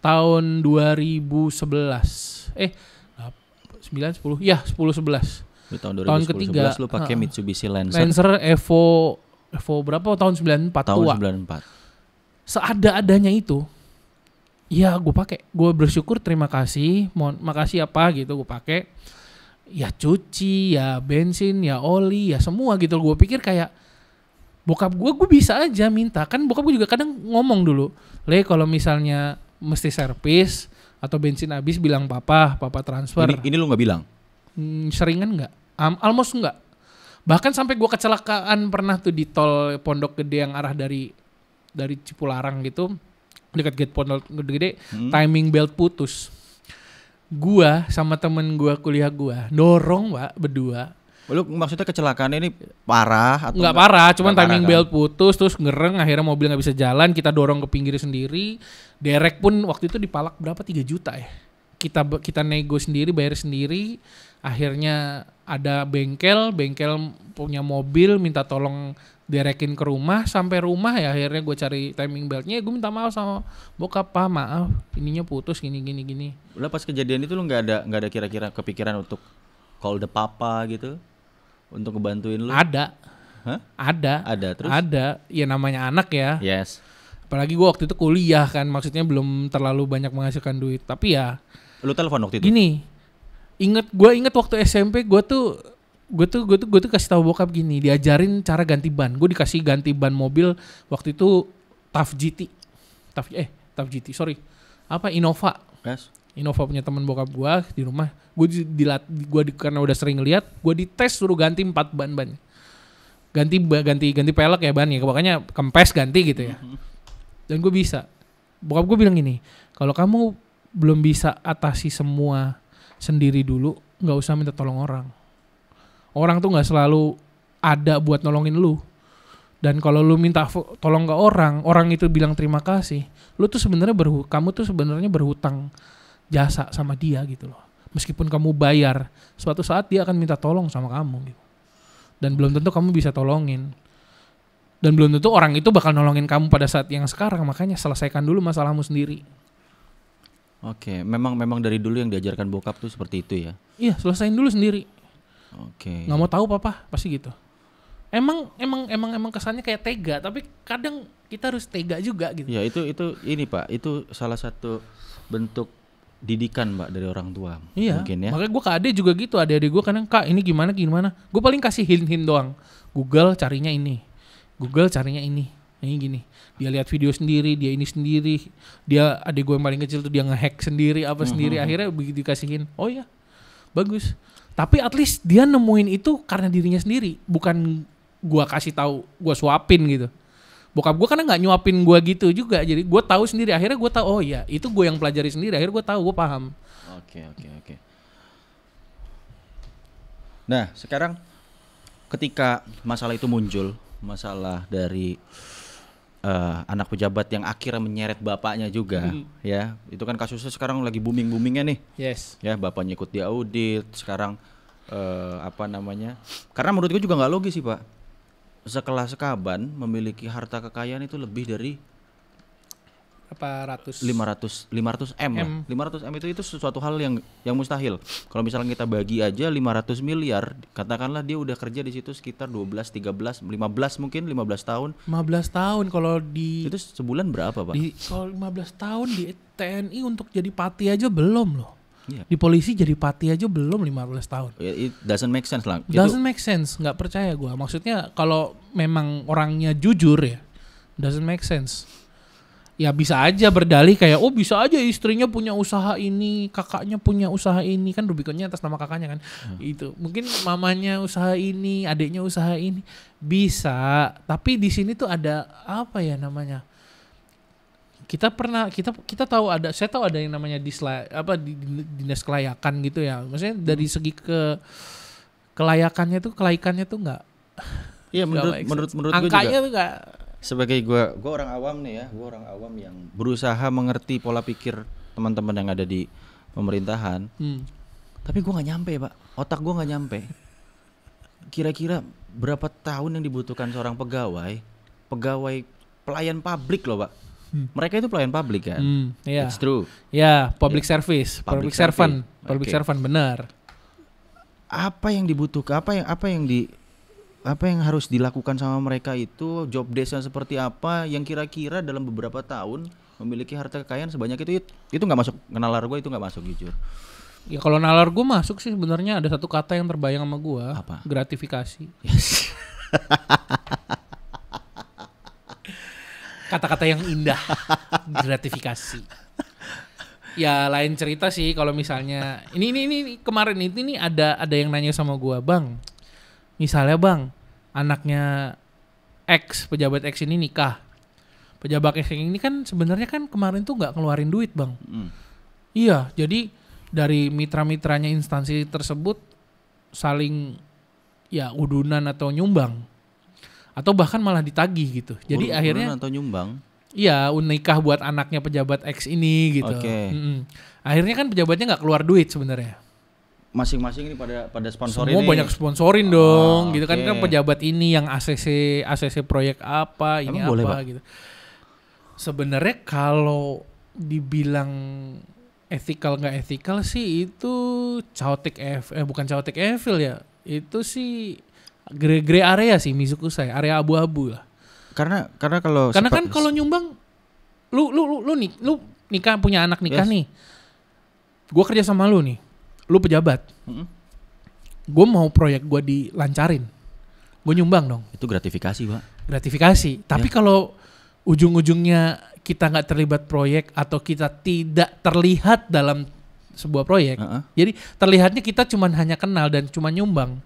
Tahun 2011. 9-10. Ya 10-11. Di tahun 2011 lu pakai Mitsubishi Lancer. Lancer Evo berapa? Tahun 94 tahun tua. 94. Seada-adanya itu, ya gue pakai. Gue bersyukur, terima kasih, makasih apa gitu gue pakai. Ya cuci, ya bensin, ya oli, ya semua gitu. Gue pikir kayak bokap gue bisa aja minta. Kan bokap gue juga kadang ngomong dulu, kalau misalnya mesti servis atau bensin habis bilang papa transfer. Ini lu gak bilang? Seringan enggak? Almost enggak. Bahkan sampai gue kecelakaan pernah tuh di tol Pondok Gede yang arah dari Cipularang gitu, dekat gate Pondok Gede, timing belt putus. Gua sama temen gua kuliah gua dorong Pak berdua. Lu maksudnya kecelakaan ini parah atau enggak parah, cuman timing kan? belt putus terus ngereng, akhirnya mobil nggak bisa jalan, kita dorong ke pinggir sendiri. Derek pun waktu itu dipalak berapa, 3 juta ya. Kita nego sendiri, bayar sendiri. Akhirnya ada bengkel punya mobil minta tolong derekin ke rumah, sampai rumah ya akhirnya gue cari timing beltnya, gue minta maaf sama bokap, Pak maaf ininya putus gini. Udah pas kejadian itu lu nggak ada kira-kira kepikiran untuk call the papa gitu untuk ngebantuin lu? Ada. Hah? Ada terus? Ada, ya namanya anak ya. Yes. Apalagi gue waktu itu kuliah kan, maksudnya belum terlalu banyak menghasilkan duit, tapi ya. Lu telepon waktu itu? Gini, gue inget waktu SMP gue tuh gue tuh kasih tahu bokap gini, diajarin cara ganti ban. Gue dikasih ganti ban mobil waktu itu TAF GT, sorry. Innova. Yes. Innova punya teman bokap gue di rumah. Gue karena udah sering lihat, gue dites suruh ganti 4 ban. Ganti pelek ya ban ya, pokoknya kempes ganti gitu ya. Dan gue bisa. Bokap gue bilang gini, kalau kamu belum bisa atasi semua sendiri dulu, nggak usah minta tolong orang. Orang tuh nggak selalu ada buat nolongin lu. Dan kalau lu minta tolong ke orang itu bilang terima kasih, lu tuh sebenarnya kamu tuh sebenarnya berhutang jasa sama dia gitu loh. Meskipun kamu bayar, suatu saat dia akan minta tolong sama kamu gitu. Dan belum tentu kamu bisa tolongin. Dan belum tentu orang itu bakal nolongin kamu pada saat yang sekarang. Makanya selesaikan dulu masalahmu sendiri. Oke, memang dari dulu yang diajarkan bokap tuh seperti itu ya? Iya, selesain dulu sendiri. Oke. Nggak mau tahu papa, pasti gitu. Emang kesannya kayak tega, tapi kadang kita harus tega juga gitu. Ya itu ini Pak, itu salah satu bentuk didikan Mbak dari orang tua. Iya, mungkin ya. Makanya gue ke adek juga gitu, adik gue kadang, Kak ini gimana. Gue paling kasih hint doang. Google carinya ini gini. Dia lihat video sendiri, dia ini sendiri. Dia adik gue yang paling kecil tuh dia ngehack sendiri sendiri. Akhirnya begitu dikasihin, oh ya bagus. Tapi at least dia nemuin itu karena dirinya sendiri, bukan gue kasih tahu, gue suapin gitu. Bokap gue karena nggak nyuapin gue gitu juga, jadi gue tahu sendiri. Akhirnya gue tahu, oh iya itu gue yang pelajari sendiri. Akhirnya gue tahu, gue paham. Oke. Nah sekarang ketika masalah itu muncul, masalah dari anak pejabat yang akhirnya menyeret bapaknya juga, ya itu kan kasusnya sekarang lagi boomingnya nih. Yes. Ya bapaknya ikut diaudit sekarang, karena menurut gue juga nggak logis sih Pak. Sekelas Kaban memiliki harta kekayaan itu lebih dari 500 M lah. 500 M itu sesuatu hal yang mustahil. Kalau misalnya kita bagi aja 500 miliar, katakanlah dia udah kerja di situ sekitar 12, 13, 15 mungkin 15 tahun. 15 tahun kalau di itu sebulan berapa, Pak? Kalau 15 tahun di TNI untuk jadi pati aja belum loh. Yeah. Di polisi jadi pati aja belum 15 tahun. It doesn't make sense lah. Doesn't make sense, nggak percaya gue. Maksudnya kalau memang orangnya jujur ya, doesn't make sense. Ya bisa aja berdalih kayak, oh bisa aja istrinya punya usaha ini, kakaknya punya usaha ini, kan Rubiconnya atas nama kakaknya kan. Itu mungkin mamanya usaha ini, adiknya usaha ini, bisa. Tapi di sini tuh ada apa ya namanya? Kita tahu saya tahu ada yang namanya dinas kelayakan gitu ya. Maksudnya dari segi kelaikannya tuh enggak. Iya, menurut gue juga. Angkanya tuh enggak. Sebagai gue orang awam nih ya, gue orang awam yang berusaha mengerti pola pikir teman-teman yang ada di pemerintahan. Tapi gue nggak nyampe, Pak. Otak gue nggak nyampe. Kira-kira berapa tahun yang dibutuhkan seorang pegawai pelayan publik loh, Pak. Mereka itu pelayan publik kan. Yeah. It's true. Ya, public service, public servant, benar. Apa yang dibutuhkan? Apa yang harus dilakukan sama mereka itu, job desk-nya seperti apa yang kira-kira dalam beberapa tahun memiliki harta kekayaan sebanyak itu nggak masuk ke nalar gue, itu nggak masuk jujur. Ya kalau nalar gue masuk sih sebenarnya ada satu kata yang terbayang sama gue. Apa? Gratifikasi. Yes. Kata-kata yang indah. Gratifikasi. Ya lain cerita sih kalau misalnya ini kemarin ini ada yang nanya sama gue, Bang. Misalnya Bang, anaknya X, pejabat X ini nikah. Pejabat X ini kan sebenarnya kan kemarin tuh nggak ngeluarin duit Bang. Iya, jadi dari mitra-mitranya instansi tersebut saling ya udunan atau nyumbang. Atau bahkan malah ditagih gitu. Jadi akhirnya atau nyumbang. Iya, nikah buat anaknya pejabat X ini gitu. Okay. Akhirnya kan pejabatnya nggak keluar duit sebenarnya. Masing-masing ini pada sponsor ini. Semua banyak sponsorin dong, gitu kan pejabat ini yang ACC proyek apa, ini emang apa boleh, gitu. Sebenarnya kalau dibilang ethical nggak ethical sih itu bukan chaotic evil ya. Itu sih gray area sih Mizuku saya, area abu-abu lah. Karena kan kalau nyumbang lu nikah punya anak nikah nih. Gua kerja sama lu nih. Lu pejabat. gue mau proyek gue dilancarin, gue nyumbang dong. Itu gratifikasi, Pak. Gratifikasi. Tapi kalau ujung-ujungnya kita nggak terlibat proyek atau kita tidak terlihat dalam sebuah proyek, jadi terlihatnya kita cuma hanya kenal dan cuma nyumbang.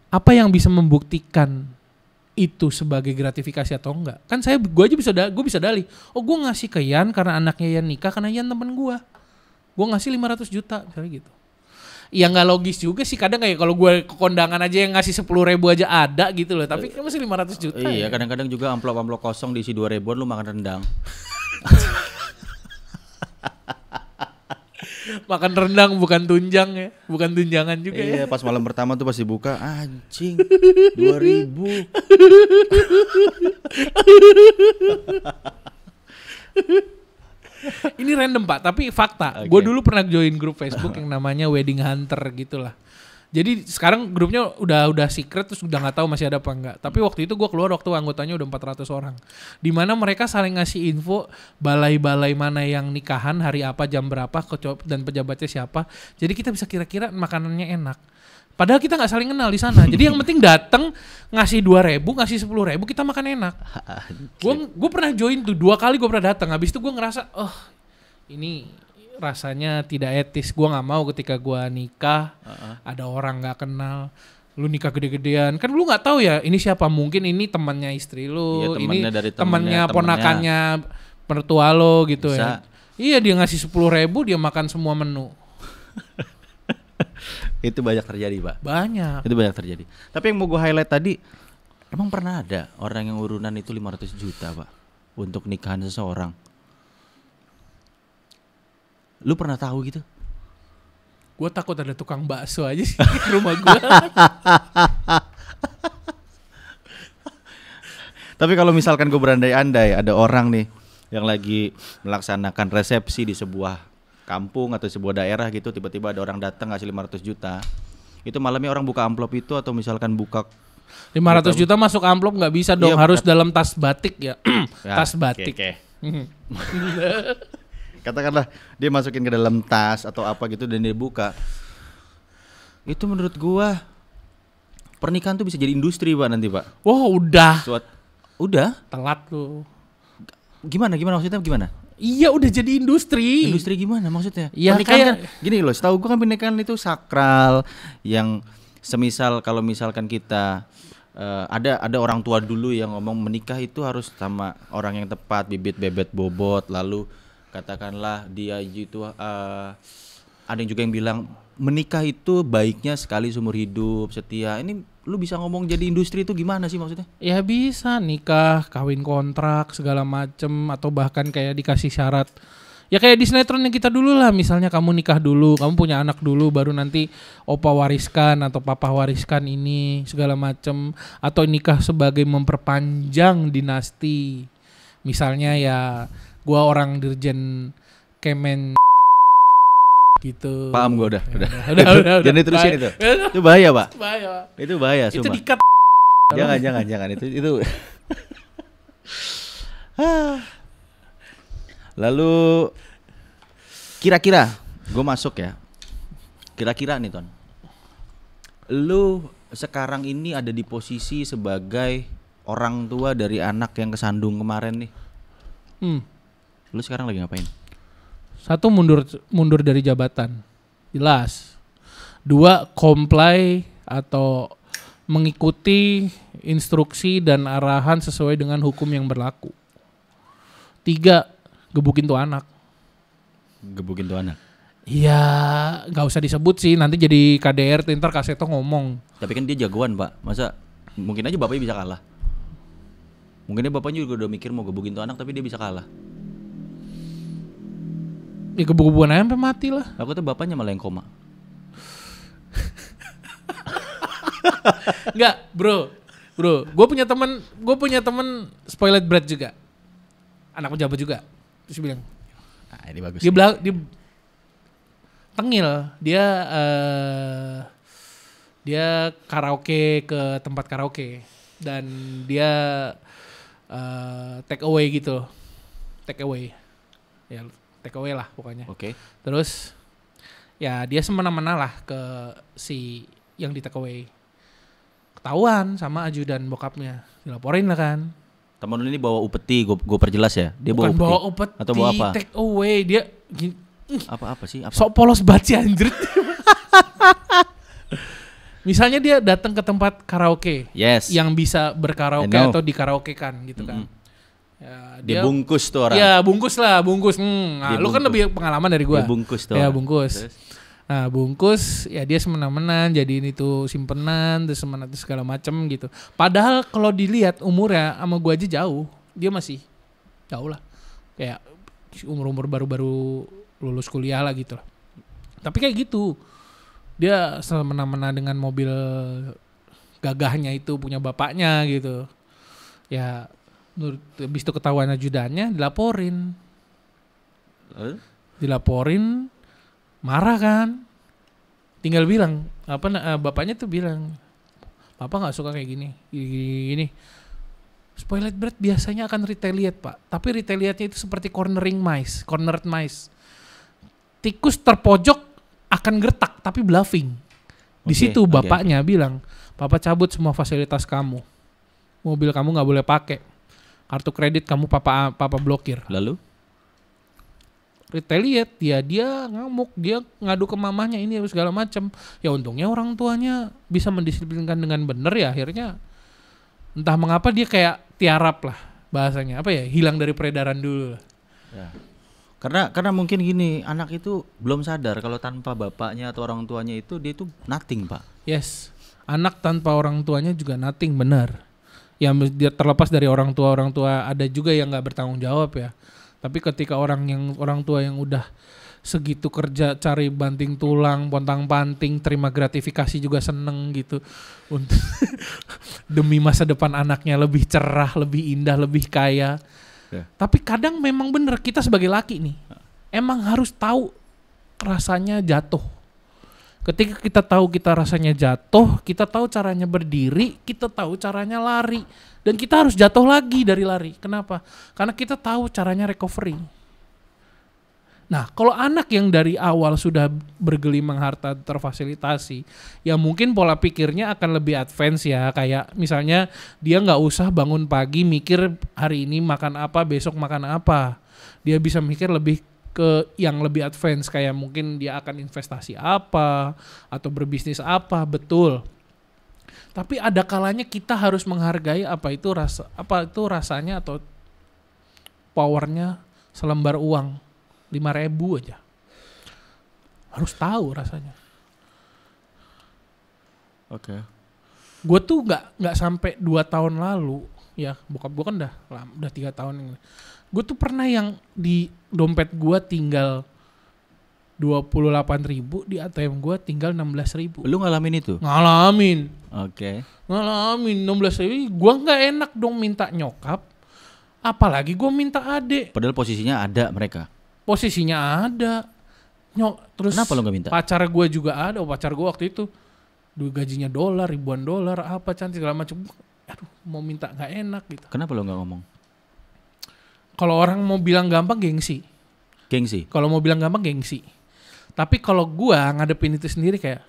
Apa yang bisa membuktikan itu sebagai gratifikasi atau enggak? Kan gue aja bisa dalih. Oh, gue ngasih ke Yan karena anaknya Yan nikah karena Yan temen gue. Gue ngasih 500 juta misalnya gitu. Ya nggak logis juga sih, kadang kayak kalau gue ke kondangan aja yang ngasih 10.000 aja ada gitu loh, tapi kan masih 500 juta. Iya, ya? Kadang-kadang juga amplop kosong diisi 2.000-an lu makan rendang. Makan rendang bukan tunjang ya, bukan tunjangan juga ya. Iya, pas malam pertama tuh pas dibuka, anjing 2.000. Ini random Pak, tapi fakta. Gue dulu pernah join grup Facebook yang namanya Wedding Hunter gitulah. Jadi sekarang grupnya udah secret, terus udah nggak tahu masih ada apa enggak. Tapi waktu itu gue keluar waktu anggotanya udah 400 orang. Di mana mereka saling ngasih info balai-balai mana yang nikahan, hari apa, jam berapa, dan pejabatnya siapa. Jadi kita bisa kira-kira makanannya enak. Padahal kita nggak saling kenal di sana. Jadi yang penting datang ngasih 2.000, ngasih 10.000, kita makan enak. Gue pernah join tuh 2 kali, gue pernah datang. Habis itu gue ngerasa, ini rasanya tidak etis. Gue nggak mau ketika gue nikah ada orang nggak kenal. Lu nikah gede-gedean, kan lu nggak tahu ya ini siapa. Mungkin ini temannya istri lu, ini temannya ponakannya mertua lo gitu bisa. Ya. Iya, dia ngasih 10.000, dia makan semua menu. Itu banyak terjadi, Pak. Banyak. Itu banyak terjadi. Tapi yang mau gue highlight tadi, emang pernah ada orang yang urunan itu 500 juta, Pak, untuk nikahan seseorang. Lu pernah tahu gitu? Gue takut ada tukang bakso aja sih di rumah gue. Tapi kalau misalkan gue berandai-andai ada orang nih yang lagi melaksanakan resepsi di sebuah kampung atau sebuah daerah gitu, tiba-tiba ada orang datang ngasih 500 juta. Itu malamnya orang buka amplop itu atau misalkan buka 500 juta masuk amplop nggak bisa dong, harus dalam tas batik ya. Tas batik. Katakanlah dia masukin ke dalam tas atau apa gitu dan dia buka. Itu menurut gua pernikahan tuh bisa jadi industri, Pak, nanti, Pak. Wah, udah. Udah? Telat lu. Gimana maksudnya gimana? Iya, udah jadi industri. Industri gimana maksudnya? Ya, pernikahan kan gini loh, setahu gue kan pernikahan itu sakral, yang semisal kalau misalkan kita ada orang tua dulu yang ngomong menikah itu harus sama orang yang tepat, bibit bebet bobot, lalu katakanlah dia itu ada yang juga yang bilang menikah itu baiknya sekali seumur hidup, setia. Ini lu bisa ngomong jadi industri itu gimana sih maksudnya? Ya bisa, nikah, kawin kontrak, segala macem, atau bahkan kayak dikasih syarat. Ya kayak di sinetron yang kita dulu lah, misalnya kamu nikah dulu, kamu punya anak dulu, baru nanti opa wariskan atau papa wariskan ini, segala macem. Atau nikah sebagai memperpanjang dinasti. Misalnya ya, gua orang dirjen Kemen gitu. Paham gue udah. Udah. Jangan diterusin itu. Itu bahaya, Pak. Bahaya. Itu bahaya, Itu sumpah. dikat. Jangan itu. Lalu kira-kira gue masuk ya. Kira-kira nih, Ton. Lu sekarang ini ada di posisi sebagai orang tua dari anak yang kesandung kemarin nih. Lu sekarang lagi ngapain? 1, mundur dari jabatan, jelas. 2, comply atau mengikuti instruksi dan arahan sesuai dengan hukum yang berlaku. 3, gebukin tuh anak. Gebukin tuh anak? Iya, nggak usah disebut sih, nanti jadi KDR, ntar Kaseto ngomong. Tapi kan dia jagoan, Pak. Masa mungkin aja bapaknya bisa kalah. Mungkin bapaknya juga udah mikir mau gebukin tuh anak, tapi dia bisa kalah. Ya gebuk-gebukan aja sampai mati lah. Aku tuh bapaknya malah yang koma. Enggak, bro. Gue punya teman spoiled brat juga. Anak pejabat juga. Terus bilang, ini bagus. Dia tengil. Dia karaoke ke tempat karaoke dan dia take away gitu. Take away. Ya, take away lah pokoknya. Oke. Terus ya dia semena-mena lah ke si yang di take away. Ketahuan sama ajudan bokapnya, dilaporin lah kan. Temen lu ini bawa upeti, gue perjelas ya. Dia Bukan bawa upeti atau bawa apa? Take away, dia Apa sih? Apa? sok polos banget sih anjir. Misalnya dia datang ke tempat karaoke, yang bisa berkaraoke atau di karaoke kan gitu kan. Ya, dia bungkus tuh orang. Ya bungkus. Nah, lu kan lebih pengalaman dari gua. Dia bungkus tuh. Ya bungkus. Terus? Nah bungkus, ya dia semena-mena jadiin itu simpenan, terus segala macem gitu. Padahal kalau dilihat umurnya sama gua aja jauh, dia masih jauh lah. Kayak umur baru-baru lulus kuliah lah gitu lah. Tapi kayak gitu, dia semena-mena dengan mobil gagahnya itu punya bapaknya gitu. Ya, habis itu ketahuan ajudannya, dilaporin, marah kan. Tinggal bilang, bapaknya tuh bilang, Bapak nggak suka kayak gini. Spoiled brat biasanya akan retaliate pak, tapi retaliate-nya itu seperti cornered mice. Tikus terpojok akan gertak tapi bluffing. Di situ bapaknya bilang, Papa cabut semua fasilitas kamu, mobil kamu nggak boleh pakai, kartu kredit kamu papa blokir. Lalu? Retaliate, dia ngamuk, dia ngadu ke mamanya ini segala macam. Ya untungnya orang tuanya bisa mendisiplinkan dengan benar ya, akhirnya entah mengapa dia kayak tiarap lah bahasanya, hilang dari peredaran dulu lah. Ya. Karena mungkin gini, anak itu belum sadar kalau tanpa bapaknya atau orang tuanya itu dia itu nothing, Pak. Yes, anak tanpa orang tuanya juga nothing, benar. Ya dia terlepas dari orang tua ada juga yang nggak bertanggung jawab ya. Tapi ketika orang tua yang udah segitu kerja cari banting tulang, pontang-panting, terima gratifikasi juga seneng gitu untuk demi masa depan anaknya lebih cerah, lebih indah, lebih kaya. Yeah. Tapi kadang memang bener kita sebagai laki nih, emang harus tahu rasanya jatuh. Ketika kita tahu kita rasanya jatuh, kita tahu caranya berdiri, kita tahu caranya lari. Dan kita harus jatuh lagi dari lari. Kenapa? Karena kita tahu caranya recovery. Nah, kalau anak yang dari awal sudah bergelimang harta terfasilitasi, ya mungkin pola pikirnya akan lebih advance ya. Kayak misalnya dia nggak usah bangun pagi mikir hari ini makan apa, besok makan apa. Dia bisa mikir lebih ke yang lebih advance, kayak mungkin dia akan investasi apa atau berbisnis apa, betul. Tapi ada kalanya kita harus menghargai apa itu rasanya atau powernya selembar uang 5.000 aja. Harus tahu rasanya. Oke. Gue tuh nggak sampai 2 tahun lalu ya, bokap gue kan udah 3 tahun ini. Gue tuh pernah yang di dompet gue tinggal 28.000, di ATM gue tinggal 16.000. Lu ngalamin itu? Ngalamin. Oke. Ngalamin 16.000. Gue nggak enak dong minta nyokap, apalagi gue minta adek. Padahal posisinya ada mereka. Posisinya ada. Terus kenapa lu nggak minta? Pacar gue juga ada. Pacar gue waktu itu gajinya ribuan dolar, apa cantik segala macam. Aduh, mau minta nggak enak gitu. Kenapa lu nggak ngomong? Kalau orang mau bilang gampang gengsi. Kalau mau bilang gampang gengsi. Tapi kalau gua ngadepin itu sendiri kayak,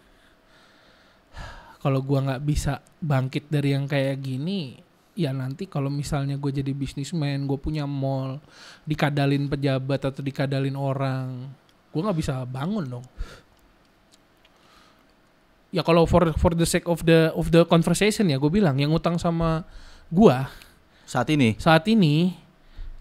kalau gua nggak bisa bangkit dari yang kayak gini, ya nanti kalau misalnya gua jadi bisnismen, gua punya mall, dikadalin pejabat atau dikadalin orang, gua nggak bisa bangun dong. Ya kalau for the sake of the conversation ya, gua bilang yang utang sama gua saat ini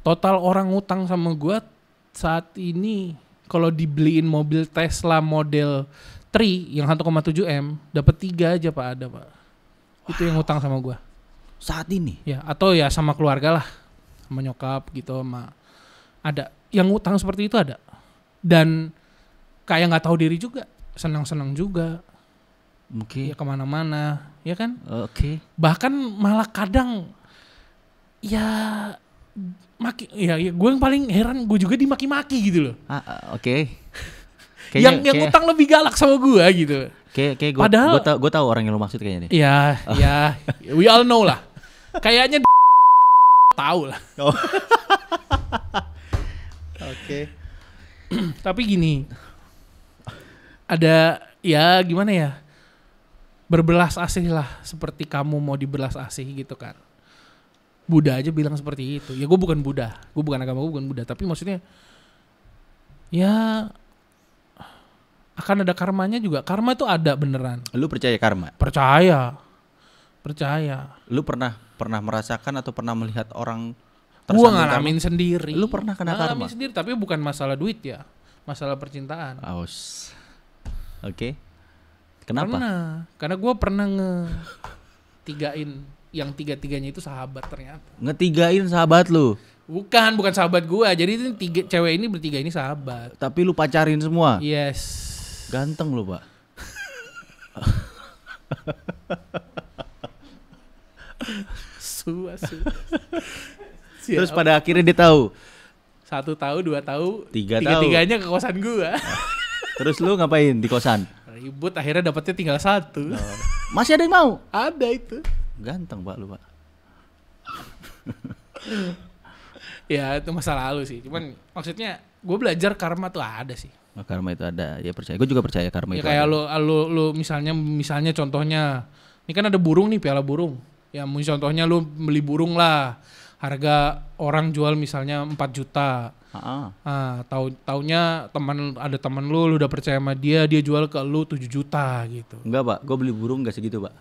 total orang utang sama gua saat ini, kalau dibeliin mobil Tesla model 3 yang 1,7 M dapat 3 aja Pak, ada Pak. Wow. Itu yang utang sama gua saat ini. Ya, atau ya sama keluarga lah, sama nyokap gitu, sama ada yang utang seperti itu ada. Dan kayak nggak tahu diri juga, senang-senang juga. Oke. Ya kemana-mana, ya kan? Oke. Bahkan malah kadang ya gue yang paling heran, gue juga dimaki-maki gitu loh. Oke. Yang utang lebih galak sama gue gitu. Kayak gue tahu orang yang lo maksud kayaknya nih. Ya, we all know lah. Kayaknya tahu lah. Oh. Oke. Tapi gini, ada ya gimana ya? berbelas asih lah, seperti kamu mau dibelas asih gitu kan. Buddha aja bilang seperti itu. Ya gue bukan Buddha, gue bukan agama, gue bukan Buddha, tapi maksudnya ya akan ada karmanya juga. Karma itu ada beneran. Lu percaya karma? Percaya. Lu pernah merasakan atau pernah melihat orang Gua ngalamin sendiri. Lu pernah kena karma? Ngalamin sendiri, tapi bukan masalah duit ya, masalah percintaan. Oke. Kenapa? Karena gue pernah ngetigain yang tiga-tiganya itu sahabat ternyata. Ngetigain sahabat lu? Bukan sahabat gue. Jadi itu cewek ini bertiga ini sahabat. Tapi lu pacarin semua? Yes. Ganteng lu, Pak. Terus pada akhirnya dia tahu? 1 tahu, 2 tahu, 3 tahu. Tiga-tiganya ke kosan gua. Terus lu ngapain di kosan? Ribut, akhirnya dapetnya tinggal 1. Masih ada yang mau? Ada itu. Ganteng Pak lu, Pak. Ya itu masa lalu sih. Cuman maksudnya gue belajar karma tuh ada sih. Karma itu ada, ya percaya. Gue juga percaya karma ya itu kayak ada. lu misalnya contohnya, ini kan ada burung nih, piala burung. Ya mungkin contohnya lu beli burung lah. Harga orang jual misalnya 4 juta. Taunya ada teman lu udah percaya sama dia jual ke lu 7 juta gitu. Enggak, Pak. Gue beli burung enggak segitu, Pak.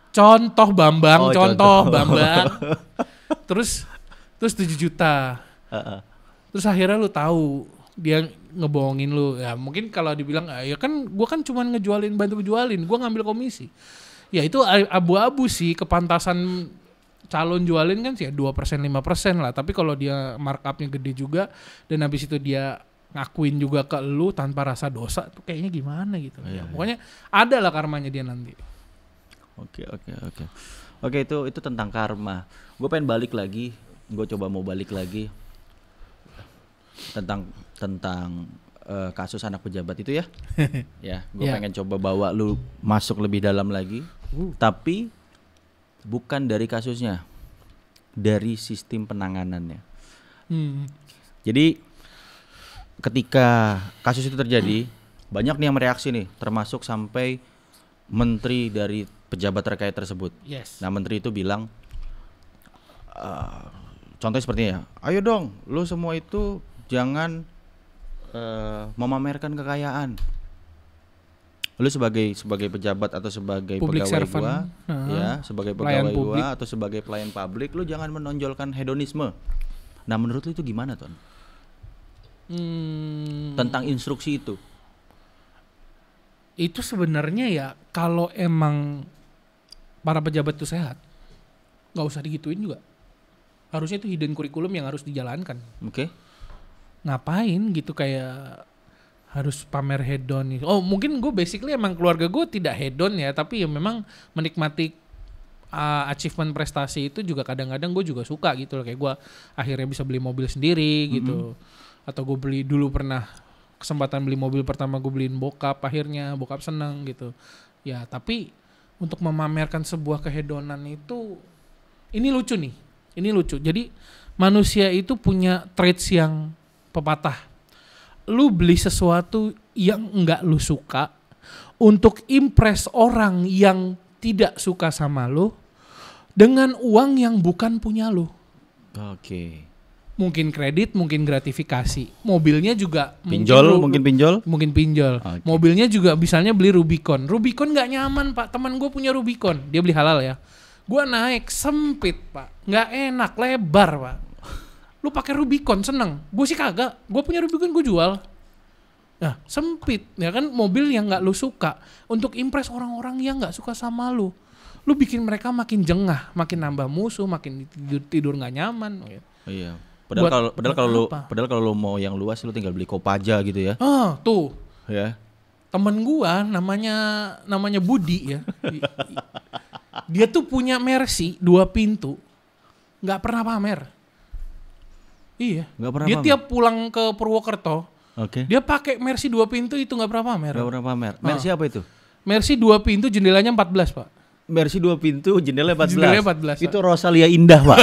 Contoh Bambang. Terus 7 juta. Terus akhirnya lu tahu dia ngebohongin lu. Ya mungkin kalau dibilang ya kan gua kan cuma bantu ngejualin, gua ngambil komisi. Ya itu abu-abu sih, kepantasan calon jualin kan sih ya 2% 5% lah. Tapi kalau dia markupnya gede juga dan habis itu dia ngakuin juga ke lu tanpa rasa dosa tuh kayaknya gimana gitu. Ya, pokoknya ada lah karmanya dia nanti. Oke, itu tentang karma. Gue pengen balik lagi. Gue coba mau balik lagi tentang kasus anak pejabat itu ya. Ya, gue pengen coba bawa lu masuk lebih dalam lagi. Tapi bukan dari kasusnya, dari sistem penanganannya. Jadi ketika kasus itu terjadi, banyak nih yang mereaksi nih, termasuk sampai menteri dari pejabat terkait tersebut. Yes. Nah, menteri itu bilang, contohnya seperti ya, ayo dong, lu semua itu jangan memamerkan kekayaan. Lu sebagai pejabat atau sebagai public pegawai servant, gua, ya sebagai pegawai publik, gua atau sebagai pelayan publik, lu jangan menonjolkan hedonisme. Nah, menurut lu itu gimana, Ton? Tentang instruksi itu. Itu sebenarnya ya kalau emang para pejabat itu sehat, nggak usah digituin juga. Harusnya itu hidden kurikulum yang harus dijalankan. Oke. Ngapain gitu kayak harus pamer hedon. Oh mungkin gue basically emang keluarga gue tidak hedon ya, tapi ya memang menikmati achievement prestasi itu juga kadang-kadang gue juga suka gitu loh. Kayak gue akhirnya bisa beli mobil sendiri gitu. Atau gue beli dulu pernah kesempatan beli mobil pertama gue beliin bokap, akhirnya bokap seneng gitu. Ya tapi untuk memamerkan sebuah kehedonan itu, ini lucu nih. Ini lucu. Jadi manusia itu punya traits yang pepatah. Lu beli sesuatu yang enggak lu suka untuk impress orang yang tidak suka sama lu dengan uang yang bukan punya lu. Oke. Mungkin kredit, mungkin gratifikasi. Mobilnya juga mungkin pinjol. Okay. Mobilnya juga misalnya beli Rubicon. Rubicon enggak nyaman, Pak. Teman gue punya Rubicon. Dia beli halal ya. Gua naik sempit, Pak. Enggak enak, lebar, Pak. Lu pakai Rubicon seneng, gue sih kagak. Gue punya Rubicon gue jual. Nah sempit, ya kan mobil yang nggak lu suka untuk impress orang-orang yang nggak suka sama lu. Lu bikin mereka makin jengah, makin nambah musuh, makin tidur nggak nyaman. Iya. Padahal kalau lu mau yang luas, lu tinggal beli Kopaja gitu ya. Tuh. Ya. Temen gua namanya Budi ya. Dia tuh punya Mercy 2 pintu, nggak pernah pamer. Iya. Dia tiap pulang ke Purwokerto, dia pakai Mercy 2 pintu itu nggak pernah pamer. Nggak pernah pamer. Mercy apa itu? Mercy 2 pintu jendelanya 14, Pak. Mercy 2 pintu jendelanya 14. Jendelanya 14. Itu Rosalia Indah, Pak.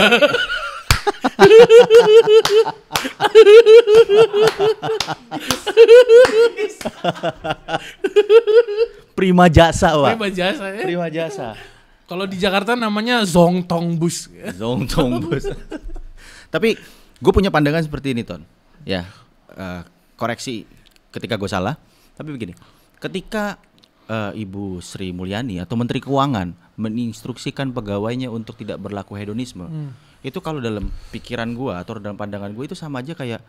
Prima Jasa, Pak. Prima Jasa ya. Prima Jasa. Kalau di Jakarta namanya Zongtong Bus. Zongtong Bus. Tapi gue punya pandangan seperti ini, Ton. Ya, koreksi ketika gue salah. Tapi begini, ketika Ibu Sri Mulyani atau Menteri Keuangan menginstruksikan pegawainya untuk tidak berlaku hedonisme, itu kalau dalam pikiran gue atau dalam pandangan gue itu sama aja kayak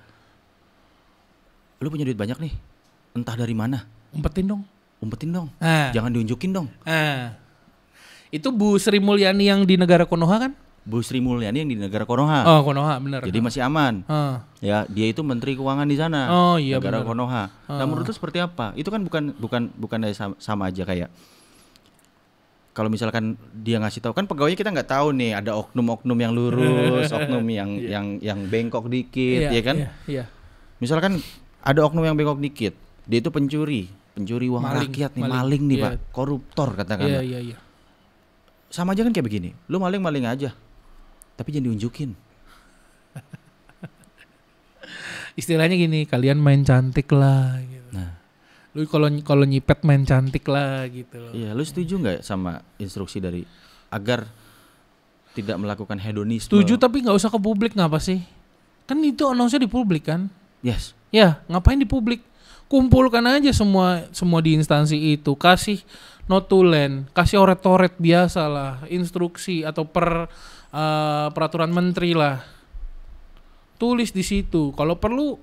lu punya duit banyak nih, entah dari mana, umpetin dong, jangan diunjukin dong. Itu Bu Sri Mulyani yang di negara Konoha kan? Bu Sri Mulyani yang di negara Konoha. Oh, Konoha benar. Jadi masih aman. Ya, dia itu Menteri Keuangan di sana. Oh iya, negara bener. Konoha. Nah, menurut lu seperti apa? Itu kan bukan sama aja kayak kalau misalkan dia ngasih tahu, kan pegawainya kita nggak tahu nih, ada oknum-oknum yang lurus, oknum yang bengkok dikit, ya kan? Iya. Misalkan ada oknum yang bengkok dikit, dia itu pencuri uang rakyat nih, maling nih, Pak, koruptor katakanlah. Iya. Sama aja kan kayak begini, lu maling aja, tapi jangan diunjukin. Istilahnya gini, kalian main cantik lah gitu. Nah, lu kalau nyipet main cantik lah gitu loh. iya, lu setuju nggak sama instruksi dari agar tidak melakukan hedonisme? Setuju, tapi nggak usah ke publik, ngapa sih? Kan itu announce-nya di publik kan? Yes. Ya, ngapain di publik? Kumpulkan aja semua di instansi itu, kasih notulen, kasih oret-oret biasa lah, instruksi atau peraturan menteri lah. Tulis di situ. Kalau perlu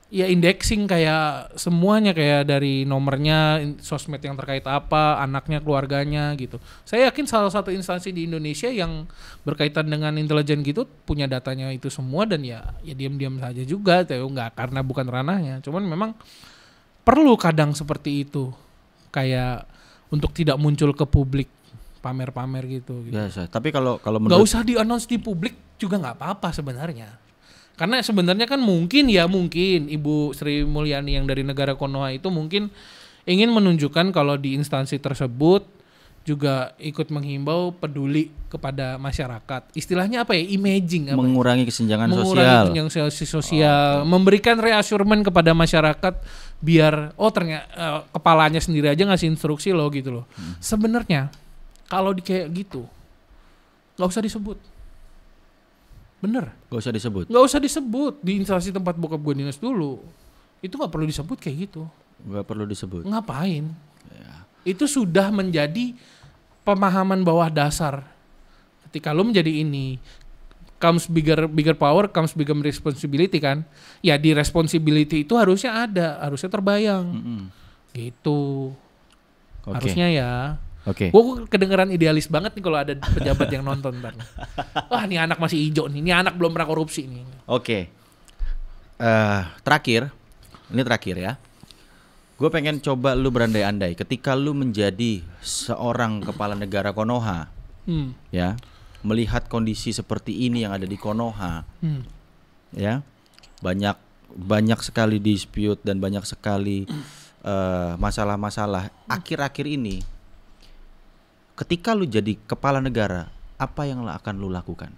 ya indexing kayak semuanya, kayak dari nomornya, sosmed yang terkait apa, anaknya, keluarganya gitu. Saya yakin salah satu instansi di Indonesia yang berkaitan dengan intelijen gitu punya datanya itu semua, dan ya diam-diam saja juga, enggak karena bukan ranahnya. Cuman memang perlu kadang seperti itu. Kayak untuk tidak muncul ke publik, pamer-pamer gitu. Biasa. Tapi kalau menurut, nggak usah di-announce di publik juga nggak apa-apa sebenarnya. Karena sebenarnya kan mungkin Ibu Sri Mulyani yang dari negara Konoha itu mungkin ingin menunjukkan kalau di instansi tersebut juga ikut menghimbau peduli kepada masyarakat. Istilahnya apa ya? Imaging. Mengurangi kesenjangan sosial. Mengurangi kesenjangan sosial. Memberikan reassurement kepada masyarakat biar ternyata kepalanya sendiri aja ngasih instruksi loh gitu loh. Sebenarnya kalau kayak gitu nggak usah disebut. Bener. Gak usah disebut. Nggak usah disebut di instansi tempat bokap gue dinas dulu. Itu nggak perlu disebut kayak gitu. Nggak perlu disebut. Ngapain? Ya. Itu sudah menjadi pemahaman bawah dasar. Ketika lo menjadi ini, comes bigger power, comes bigger responsibility kan. Ya di responsibility itu harusnya ada, harusnya terbayang. Gitu. Okay. Harusnya ya. Oke. Gue kedengeran idealis banget nih kalau ada pejabat yang nonton ntar. Wah, ini anak masih hijau nih. Ini anak belum pernah korupsi nih. Oke. Terakhir ya. Gue pengen coba lu berandai-andai ketika lu menjadi seorang kepala negara Konoha, ya, melihat kondisi seperti ini yang ada di Konoha, ya, banyak sekali dispute dan banyak sekali masalah-masalah akhir-akhir ini. Ketika lu jadi kepala negara, apa yang akan lu lakukan?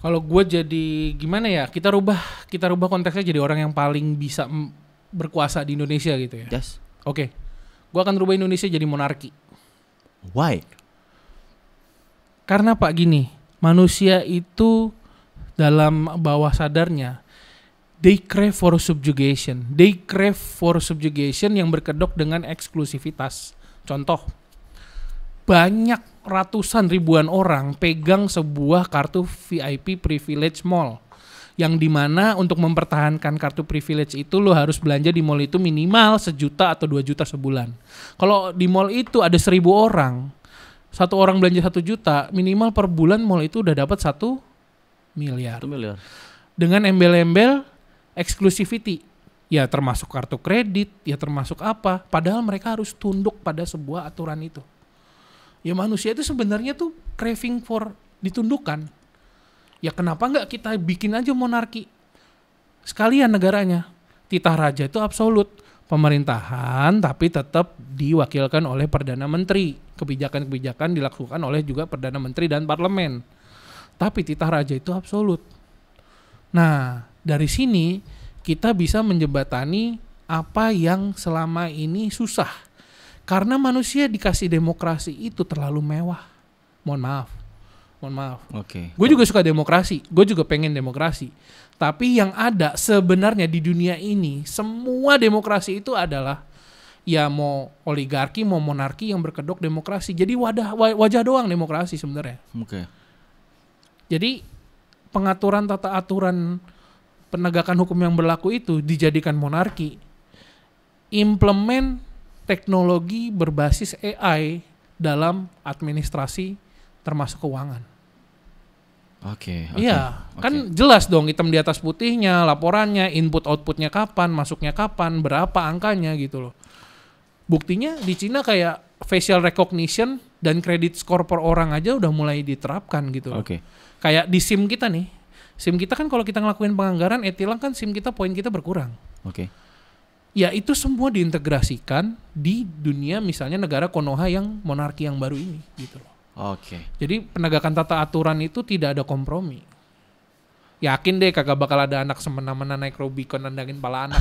Kalau gue jadi gimana ya? Kita rubah konteksnya jadi orang yang paling bisa berkuasa di Indonesia gitu ya. Yes. Oke. Gue akan rubah Indonesia jadi monarki. Why? Karena Pak gini, manusia itu dalam bawah sadarnya they crave for subjugation. They crave for subjugation yang berkedok dengan eksklusivitas. Contoh, banyak ratusan ribuan orang pegang sebuah kartu VIP Privilege Mall, yang dimana untuk mempertahankan kartu privilege itu lo harus belanja di mall itu minimal 1 juta atau 2 juta sebulan. Kalau di mall itu ada 1.000 orang, satu orang belanja 1 juta, minimal per bulan mall itu udah dapat 1 miliar. 1 miliar. Dengan embel-embel exclusivity. Ya termasuk kartu kredit, ya termasuk apa. Padahal mereka harus tunduk pada sebuah aturan itu. Ya manusia itu sebenarnya tuh craving for ditundukkan. Ya kenapa nggak kita bikin aja monarki? Sekalian negaranya. Titah raja itu absolut. Pemerintahan tapi tetap diwakilkan oleh Perdana Menteri. Kebijakan-kebijakan dilakukan oleh juga Perdana Menteri dan Parlemen. Tapi titah raja itu absolut. Nah, dari sini kita bisa menjembatani apa yang selama ini susah. Karena manusia dikasih demokrasi itu terlalu mewah. Mohon maaf. Oke. Gue juga suka demokrasi, gue juga pengen demokrasi. Tapi yang ada sebenarnya di dunia ini, semua demokrasi itu adalah ya mau oligarki, mau monarki yang berkedok demokrasi. Jadi wajah doang demokrasi sebenarnya. Oke. Jadi pengaturan tata aturan penegakan hukum yang berlaku itu dijadikan monarki. Implement teknologi berbasis AI dalam administrasi termasuk keuangan. Oke. Iya, kan jelas dong hitam di atas putihnya, laporannya, input outputnya kapan, masuknya kapan, berapa angkanya gitu loh. Buktinya di Cina kayak facial recognition dan credit score per orang aja udah mulai diterapkan gitu loh. Oke. Kayak di SIM kita nih, SIM kita kan kalau kita ngelakuin penganggaran, tilang kan SIM kita poin kita berkurang. Oke. Ya itu semua diintegrasikan di dunia misalnya negara Konoha yang monarki yang baru ini gitu loh. Oke. Jadi penegakan tata aturan itu tidak ada kompromi. Yakin deh kagak bakal ada anak semena-mena naik Rubicon nendangin pala anak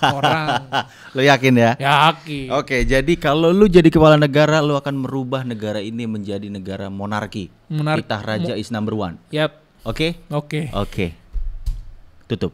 orang. Lo yakin ya? Yakin. Oke, jadi kalau lu jadi kepala negara, lu akan merubah negara ini menjadi negara monarki. Titah raja is number one. Yap. Oke? Oke. Oke. Tutup.